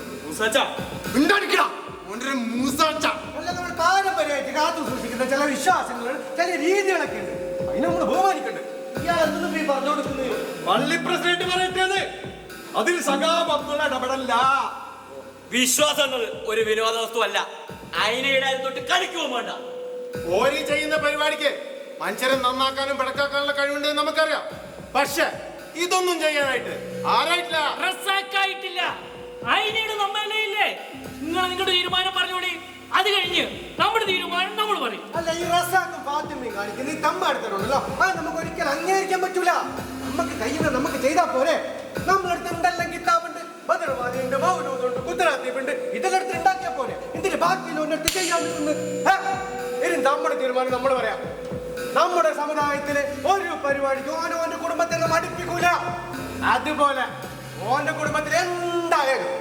പാരമ്പര്യമായിട്ട് കാത്തു സൂക്ഷിക്കുന്ന ചില വിശ്വാസങ്ങൾ ചില രീതികളൊക്കെ ഉണ്ട്. അതിന് നമ്മൾ ബഹുമാനിക്കണ്ട്. പറഞ്ഞു കൊടുക്കുന്നത് പള്ളി പ്രസിഡന്റ് പറയട്ടേന്ന്. അതിൽ സഖാബ് അബ്ദുള്ള ഇടപെടല്ല. വിശ്വാസം എന്നത് ഒരു വിനോദ വസ്തുവല്ല. അതിനിടെ തൊട്ട് കളിക്കുമോ വേണ്ട. ഓരി ചെയ്യുന്ന പരിപാടിക്ക് മനുഷ്യരെ നന്നാക്കാനും പിടക്കാക്കാനുള്ള കഴിവുണ്ടെന്ന് നമുക്കറിയാം. പക്ഷെ ഇതൊന്നും ചെയ്യാനായിട്ട് ആരായിട്ടില്ല. റസാക്കായിട്ടില്ല. അതിനിടെ നമ്മളല്ലേ ഇല്ലേ? നിങ്ങളുടെ തീരുമാനം പറഞ്ഞോടി. അത് കഴിഞ്ഞ് നമ്മുടെ തീരുമാനം നമ്മൾ പറയും. അല്ല, ഈ റസാക്കും ഫാത്തിമയും കാണിക്കുന്ന ഈ തമ്മാടുത്തരുണ്ടല്ലോ, അത് നമുക്ക് ഒരിക്കലും അംഗീകരിക്കാൻ പറ്റൂല. നമുക്ക് കഴിയുന്ന നമുക്ക് ചെയ്താൽ പോരെ. നമ്മളടുത്ത് എന്തെല്ലാം കിതാബുണ്ട്, ബദർവാദിയുണ്ട്, മൗലൂദുണ്ട്, ഗുജറാത്തിയുണ്ട്. ഇതെല്ലാം ഉണ്ടാക്കിയാൽ പോരെ. ഇതിന് ബാക്കിയുള്ളവരുടെ ചെയ്യാൻ പറ്റുന്നത്. ഇനി നമ്മുടെ തീരുമാനം നമ്മൾ പറയാം. നമ്മുടെ സമുദായത്തില് ഒരു പരിപാടിക്ക് ഓന്റെ കുടുംബത്തെ നമ്മൾ അടുപ്പിക്കൂല. അതുപോലെ ഓന്റെ കുടുംബത്തിൽ എന്തായാലും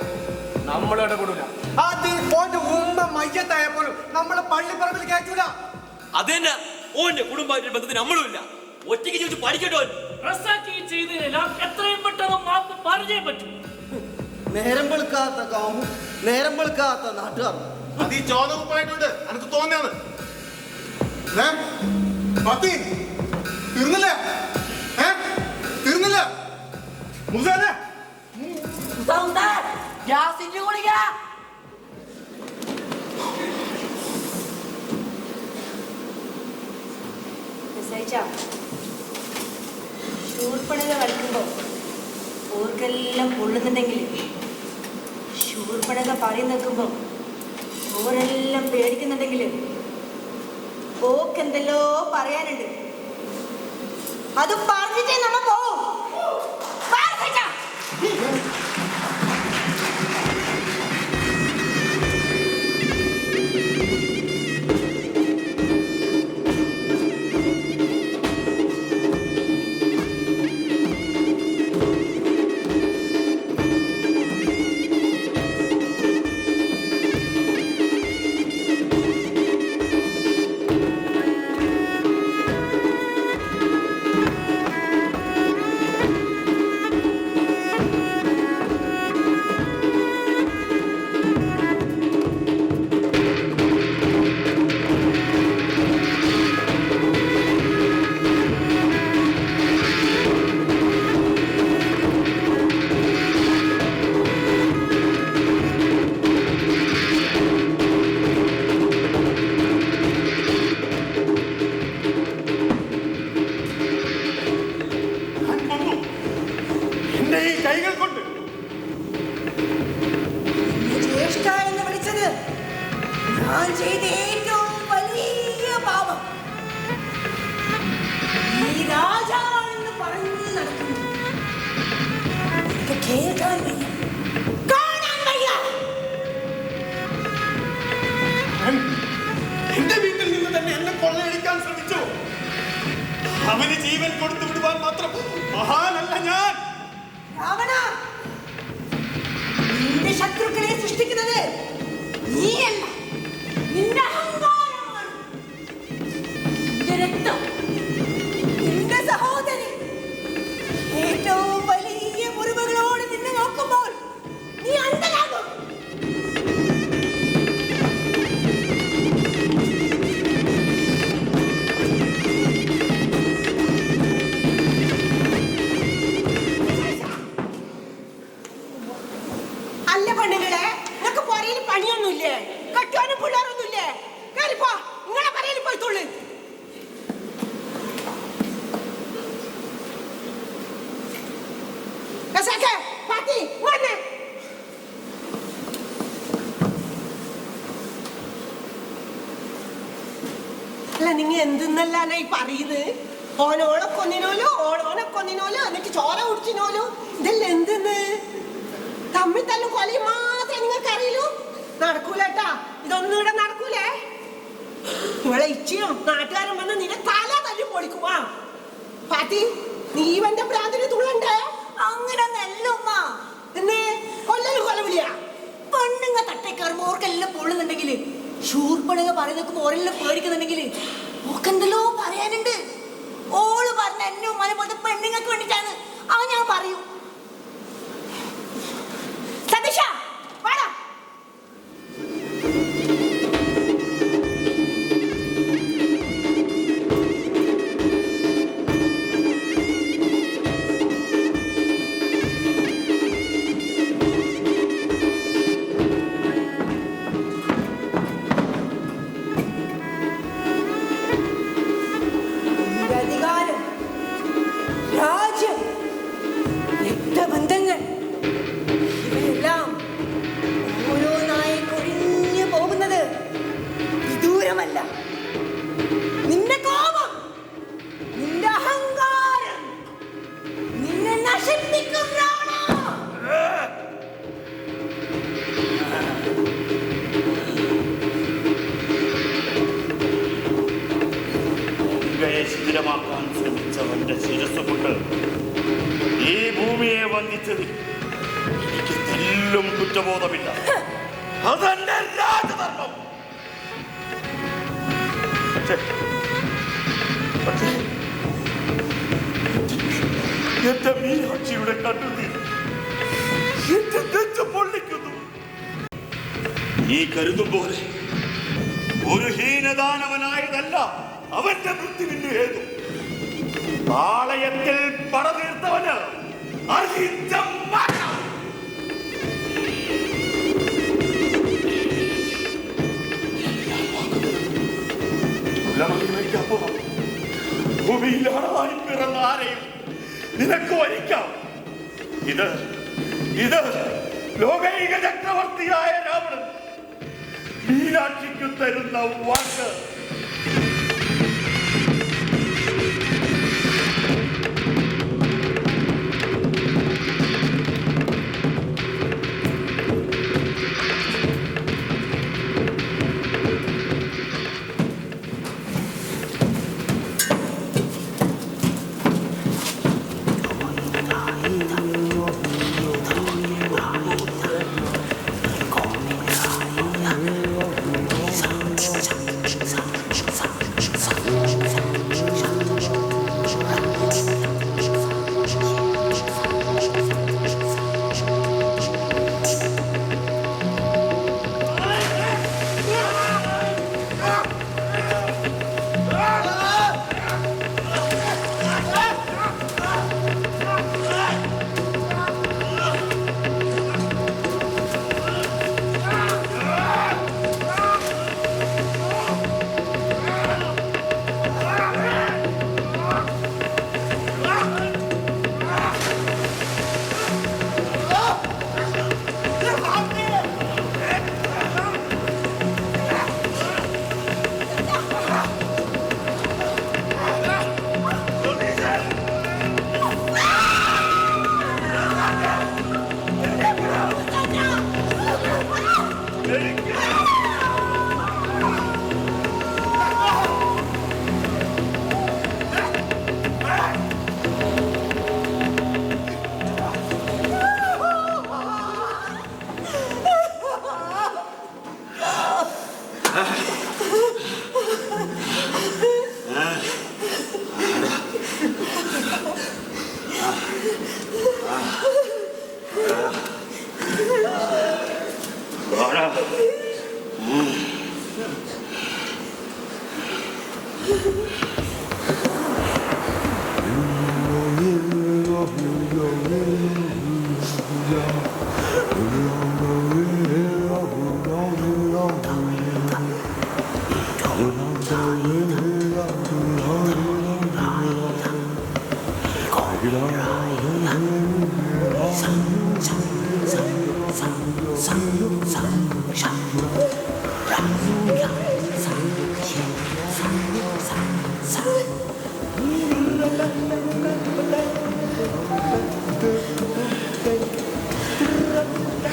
നമ്മളിവിടെ കൂടൂല. അത് ഓന്റെ ഉമ്മ മയ്യത്തായപ്പോലും നമ്മളെ പള്ളിപ്പറമ്പിൽ കയറ്റൂല. അത് തന്നെ ഓന്റെ കുടുംബമായിട്ട് ബന്ധത്തിന് നമ്മളും ഇല്ല. ഒറ്റയ്ക്ക് ചോദിച്ചു പഠിക്കട്ടോ. റസാക്കി ചെയ്തതിനെല്ലാം എത്രയും പെട്ടെന്ന് മാപ്പ് പറഞ്ഞേ പറ്റൂ. നേരം വെളുക്കാത്ത കാമും നേരം വെളുക്കാത്ത നാട്ടുകാർ. അത് ഈ ചോദകുപ്പായിട്ടുണ്ട്. എനിക്ക് തോന്നിയാണ് തീർന്നില്ല. തീർന്നില്ല. മുസാനെ ഗ്യാസിന്റെ ഗുളിക ശൂർപ്പണക കളിക്കുമ്പോ ഓർക്കെല്ലാം പൊള്ളുന്നുണ്ടെങ്കിൽ ശൂർപ്പണക പറയും നിൽക്കുമ്പോ ഓരെല്ലാം പേടിക്കുന്നുണ്ടെങ്കിൽ ഓക്കെന്തല്ലോ പറയാനുണ്ട്. അത് പറഞ്ഞിട്ടേ നമ്മ പോവും. എന്റെ ഈ കൈകൾ കൊണ്ട് ജ്യേഷ്ഠ എന്ന് വിളിച്ചത് ഞാൻ ചെയ്ത ഏറ്റവും വലിയ പാപം. ഈ രാജാവാണെന്ന് പറഞ്ഞു നടക്കുന്നു. കേൾക്കാൻ വയ്യ, കാണാൻ വയ്യ. എന്റെ വീട്ടിൽ നിന്ന് തന്നെ എന്നെ കൊള്ളയടിക്കാൻ ശ്രമിച്ചു. അവന് ജീവൻ കൊടുത്തു വിടുവാൻ മാത്രം മഹാനല്ല ഞാൻ. രാവണ, നിന്റെ ശത്രുക്കളെ സൃഷ്ടിക്കുന്നത് നീയല്ല, നിന്റെ അഹങ്കാരമാണ്. നിന്റെ രക്തം, നിന്റെ സഹോദരി ഏറ്റവും വലിയ മുറിവുകളോട് നിന്നെ നോക്കുമ്പോൾ നീ അന്ധനാകും. അല്ല പെണ്ണുങ്ങളെ, നിനക്ക് പുറയിൽ പണിയൊന്നുമില്ലേ? കെട്ടാനും പിള്ളേരൊന്നുമില്ലേ? കേറിപ്പോ, നിങ്ങളെ പുറയിൽ പോയിത്തുള്ളു. അല്ല, നിങ്ങ എന്തെന്നല്ലാതെ ഈ പറയുന്നത്? ഓനോളെ കൊന്നിനോലോ, ഓളോനെ കൊന്നിനോലോ, എന്നിട്ട് ചോര കുടിച്ചിനോലോ, ഇതെല്ലാം എന്തെന്ന്? തമ്മിൽ തല്ലും കൊലയും മാത്രമേ നിങ്ങൾക്ക് അറിയൂ. നടക്കൂലേട്ടാ, ഇതൊന്നും ഇവിടെ നടക്കൂലേ. ഇവിടെ ഇച്ചയും നാട്ടുകാരൻ വന്ന് നിന്നെ തല തല്ലി പൊളിക്കുമാ. പാത്തി, നീ ഇവന്റെ ഭ്രാന്തിന് തുള്ളണ്ടേ? അങ്ങനെ നെല്ലുമ്മ എന്നേ കൊല്ലല് കൊലവിളിയാ. പെണ്ണുങ്ങ തട്ടേ കയറുമ്പോ ഓർക്കെല്ലാം പൊള്ളുന്നുണ്ടെങ്കിൽ, ശൂർപ്പണുങ്ങ പറയുന്നൊക്കെ ഓരെല്ലാം പേടിക്കുന്നുണ്ടെങ്കിൽ ഓക്കെന്തല്ലോ പറയാനുണ്ട്. ഓള് പറഞ്ഞ എന്നെ ഉമ്മാനെ പോലത്തെ പെണ്ണുങ്ങൾക്ക് വേണ്ടിട്ടാണ് ആ ഞാൻ പറയൂ. സതീഷ, വാടാ. അധികാരം, രാജ്യം, രക്തബന്ധങ്ങൾ ഇവയെല്ലാം ഓരോന്നായി കൊഴിഞ്ഞു പോകുന്നത് വിദൂരമല്ല. നിന്റെ കോപം, നിന്റെ അഹങ്കാരം നിന്നെ നശിപ്പിക്കും രാവണ. ശിഥിലമാക്കാൻ ശ്രമിച്ചവന്റെ ശിരസ് കൊണ്ട് ഈ ഭൂമിയെ വന്ദിച്ചത് എനിക്ക് തെല്ലും കുറ്റബോധമില്ല. അതെന്റെ രാജധർമ്മം. പക്ഷേ എന്റെ മീനാക്ഷിയുടെ കണ്ണുനീർ എന്റെ നെഞ്ച് പൊള്ളിക്കുന്നു. നീ കരുതും പോലെ ഒരു ഹീനദാനവനായതല്ല അവന്റെ മൃത്യുവിന്റെ ഹേതു. പാളയത്തിൽ പടതീർത്തവന് അർഹിച്ച മരണം. ഭൂമിയിലാണായി പിറന്ന ആരെയും നിനക്ക് വരിക്കാം. ഇത് ലോകൈക ചക്രവർത്തിയായ രാവണൻ മീനാക്ഷിക്ക് തരുന്ന വാക്ക്.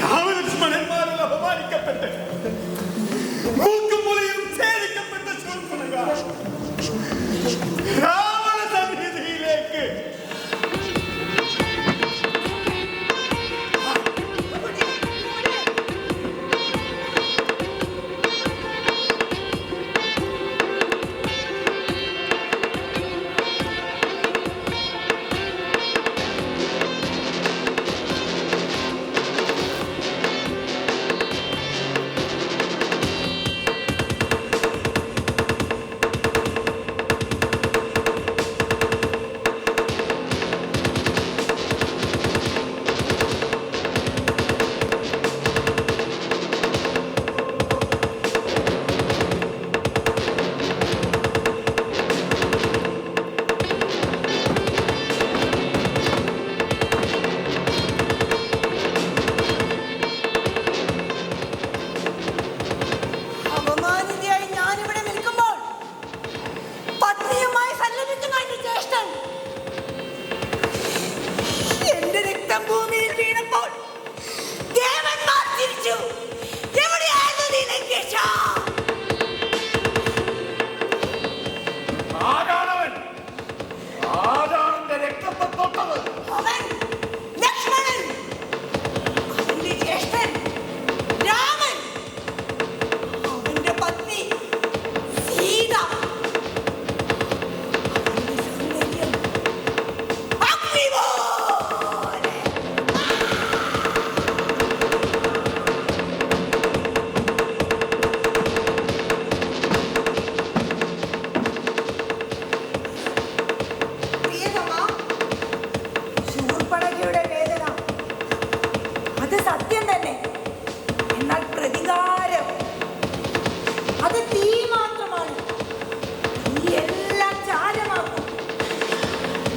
രാമലക്ഷ്മണന്മാരിൽ അപമാനിക്കപ്പെട്ട് മൂക്കുമുലയും ഛേദിക്കപ്പെട്ട ശൂർപ്പണഖ രാവണ സന്നിധിയിലേക്ക് അപമാനിതയായി ഞാനിവിടെ നിൽക്കുമ്പോൾ പത്നിയുമായി സല്ലപിക്കുന്ന എന്റെ ജ്യേഷ്ഠൻ എന്റെ രക്തം ഭൂമിയിൽ വീണപ്പോൾ ദേവന്മാർ തിരിച്ചു. എവിടെയായിരുന്നു നീ ലങ്കേശ? ആരാണവൻ? ആരാണെന്റെ രക്തത്തെ തൊട്ടത്? അവൻ ലക്ഷ്മണൻ, അവന്റെ ജ്യേഷ്ഠൻ രാമൻ, അവന്റെ പത്നി സീത, അവന്റെ സൗന്ദര്യം അഗ്നി പോലെ. പ്രിയതമാ, ശൂർപ്പണഖയുടെ വേദന അത് സത്യം തന്നെ. എന്നാൽ പ്രതികാരം അത് തീ മാത്രമാണ്. തീ എല്ലാം ചാരമാക്കും.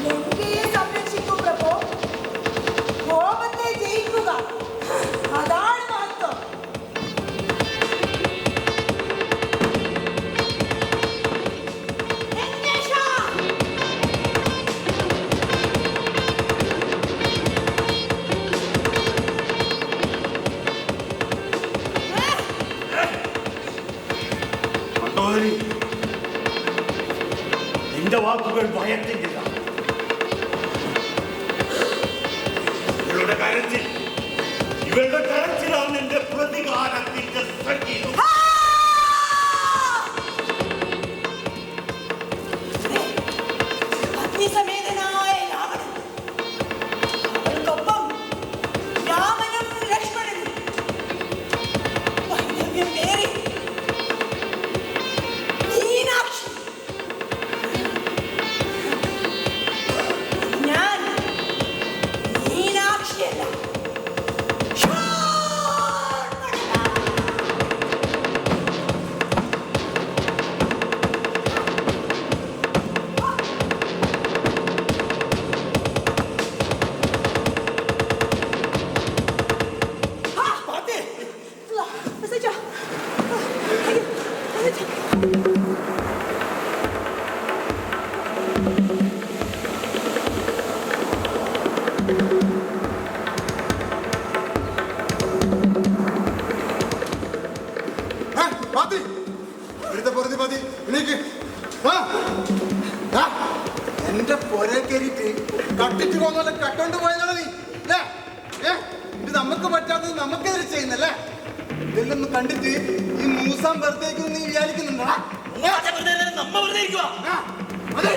ലങ്കയെ സംരക്ഷിക്കൂ പ്രഭോ. കോപത്തെ ജയിക്കുക, അതാണ് മഹത്വം. ലങ്കേശ! മണ്ടോദരി, നിന്റെ വാക്കുകൾ ഭയത്തില്ല. ഇവളുടെ കരച്ചിൽ, ഇവളുടെ കരച്ചിലാണ് എന്റെ പ്രതികാരത്തിന്റെ സംഗീതം. അഗ്നിസമേതനായ രാവണൻ, അവൾക്കൊപ്പം രാമനും ലക്ഷ്മണനും വൈദവ്യം പേറി മീനാക്ഷി. ഞാൻ മീനാക്ഷിയല്ല, ശൂർപ്പണഖ. മതി, ഇവിടുത്തെ പൊറുതി മതി. എനിക്ക് എന്റെ പൊരെ കയറിയിട്ട് കട്ടിട്ട് പോകുന്ന കട്ടോണ്ട് പോയതാണ് നീ അല്ലേ? ഇത് നമുക്ക് പറ്റാത്തത് നമുക്കെതിരെ ചെയ്യുന്നല്ലേ? ഇതെല്ലൊന്ന് കണ്ടിട്ട് ഈ മൂസാൻ വെറുതേക്കും നീ വിചാരിക്കുന്നുണ്ടോ? നമ്മ വെറുതെ ഇരിക്കുവാ. അതെ,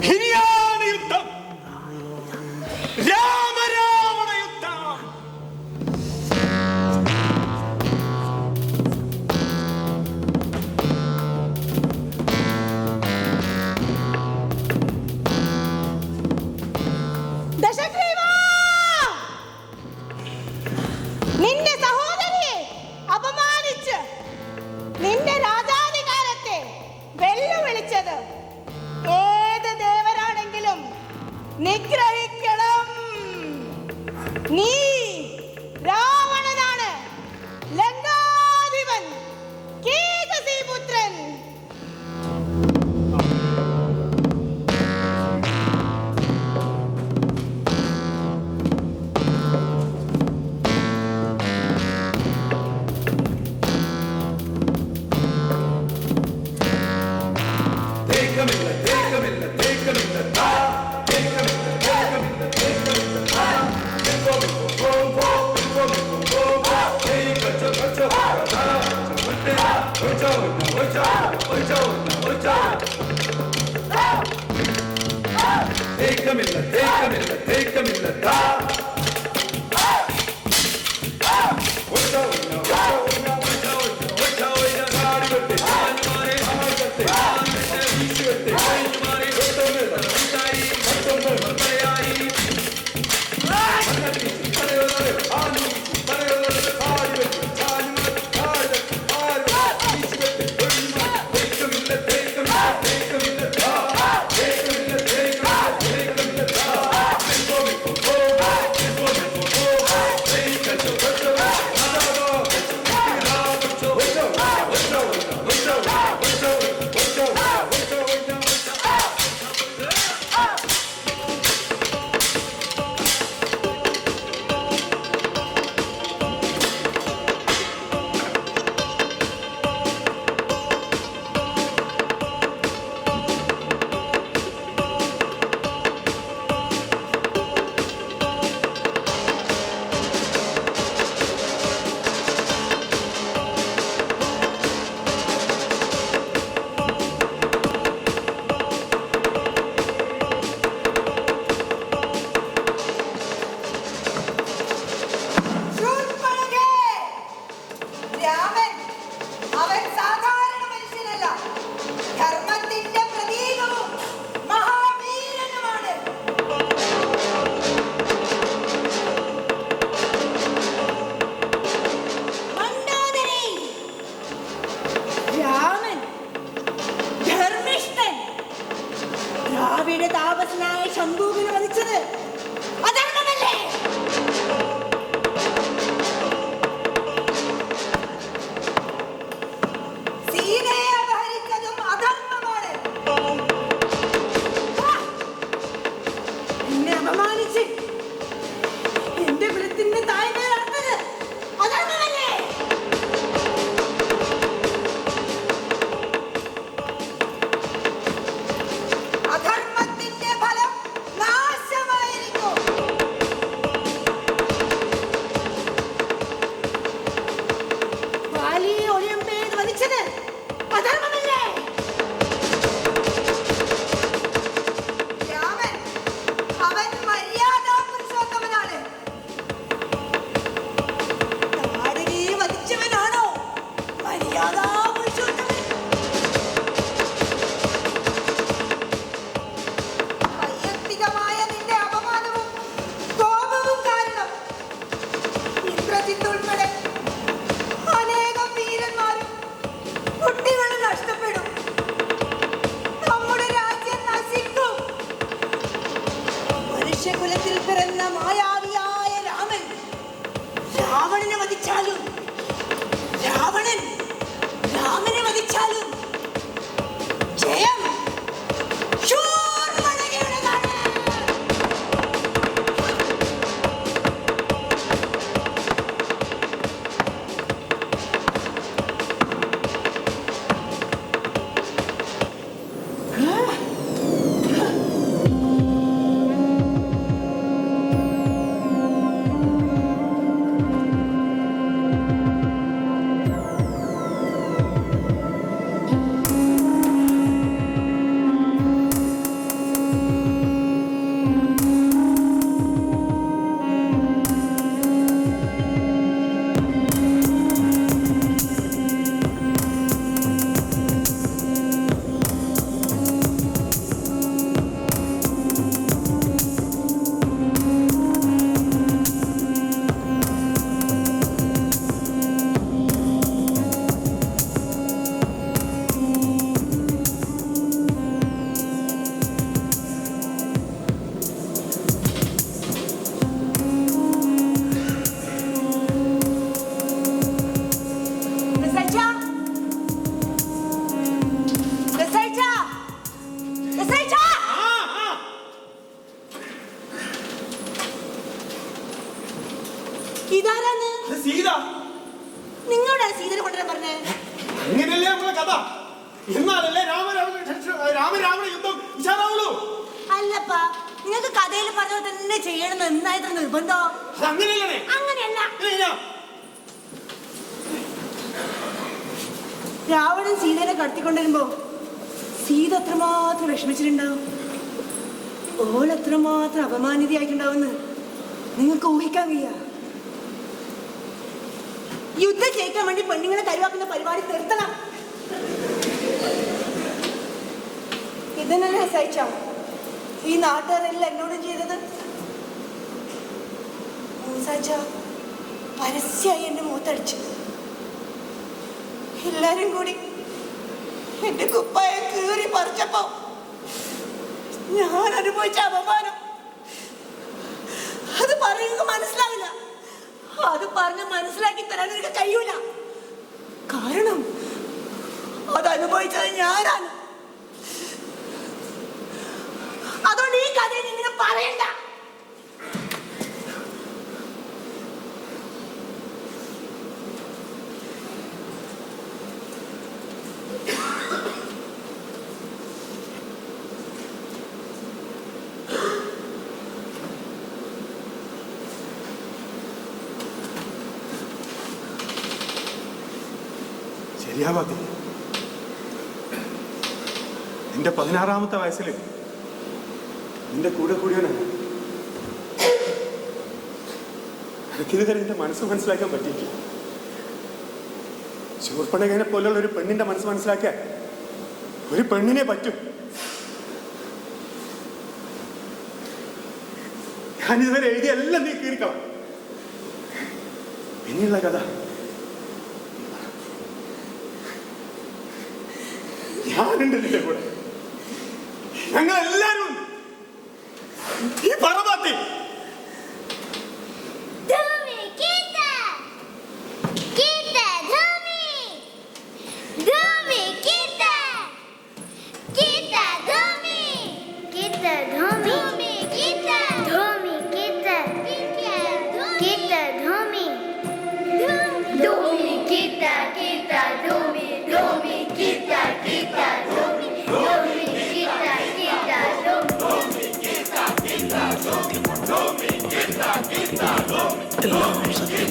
ഇനിയാണ് യുദ്ധം. രാമരാവണ യുദ്ധം. ദശഗ്രീവാ! നിന്റെ സഹോദരിയെ അപമാനിച്ച് നിന്റെ രാജാധികാരത്തെ വെല്ലുവിളിച്ചത് ഏത് ദേവരാണെങ്കിലും നിഗ്രഹിക്കണം. നീ രാവണനാണ്, ലങ്കാധിപൻ, കീകസിപുത്രൻ. ശംഭുവിനെ വധിച്ചത് അധർമ്മമല്ലേ? സീതയെ അപഹരിച്ചതും അധർമ്മമാണ്. എന്നെ അപമാനിച്ച് എന്റെ കുലത്തിന്റെ താഴ്മയിലർത്തത് അധർമ്മമല്ലേ? കുലത്തിൽ പിറന്ന മായാവിയായ രാമൻ രാവണനെ വധിച്ചാലും രാവണൻ രാമനെ വധിച്ചാലും ജയം ശൂർപ്പണഖയുടേതാണ്. കഥയിൽ പറഞ്ഞ തന്നെ ചെയ്യണമെന്ന് എന്നായിട്ട് നിർബന്ധം? അങ്ങനെയല്ല. രാവണൻ സീതനെ കടത്തിക്കൊണ്ടിരുമ്പോ സീത എത്രമാത്രം വിഷമിച്ചിട്ടുണ്ടാവും, ഓൾ എത്രമാത്രം അപമാനിതയായിട്ടുണ്ടാവുമെന്ന് നിങ്ങൾക്ക് ഊഹിക്കാൻ വയ്യ. യുദ്ധം ജയിക്കാൻ വേണ്ടി പെണ്ണുങ്ങളെ കരുവാക്കുന്ന പരിപാടി നിർത്തണം. ഇതിനല്ലേ സഹിച്ച ഈ നാട്ടുകാരെല്ലാം എന്നോടും ചെയ്തത്? മൂസാച്ച പരസ്യമായി എന്റെ മുഖത്തടിച്ചു. എല്ലാരും കൂടി എന്റെ കുപ്പായ കീറി പറിച്ചപ്പോ ഞാൻ അനുഭവിച്ച അപമാനം അത് പറയുന്നത് മനസ്സിലാവില്ല. അത് പറഞ്ഞ് മനസ്സിലാക്കി തരാൻ എനിക്ക് കഴിയൂല. കാരണം അത് അനുഭവിച്ചത് ഞാനാണ്. അതുകൊണ്ട് ഈ കഥയിൽ ഇങ്ങനെ പറയണ്ട. ശരിയാവാത്തില്ല. നിന്റെ 16-ാമത്തെ വയസ്സിൽ നിന്റെ കൂടെ കൂടിയവനാണ്. എനിക്കിതുവരെ എന്റെ മനസ്സ് മനസ്സിലാക്കാൻ പറ്റിയില്ല. ശൂർപ്പണഖനെ പോലുള്ള ഒരു പെണ്ണിന്റെ മനസ്സ് മനസ്സിലാക്കാൻ ഒരു പെണ്ണിനെ പറ്റും. ഞാനിതുവരെ എഴുതിയെല്ലാം നീ കീറിക്കളാം. പിന്നെയുള്ള കഥ ഞാനുണ്ട് നിന്റെ കൂടെ. ഞങ്ങൾ എല്ലാരും ഉണ്ട്. ഈ പറമാത്തി എല്ലാവരും സത്യം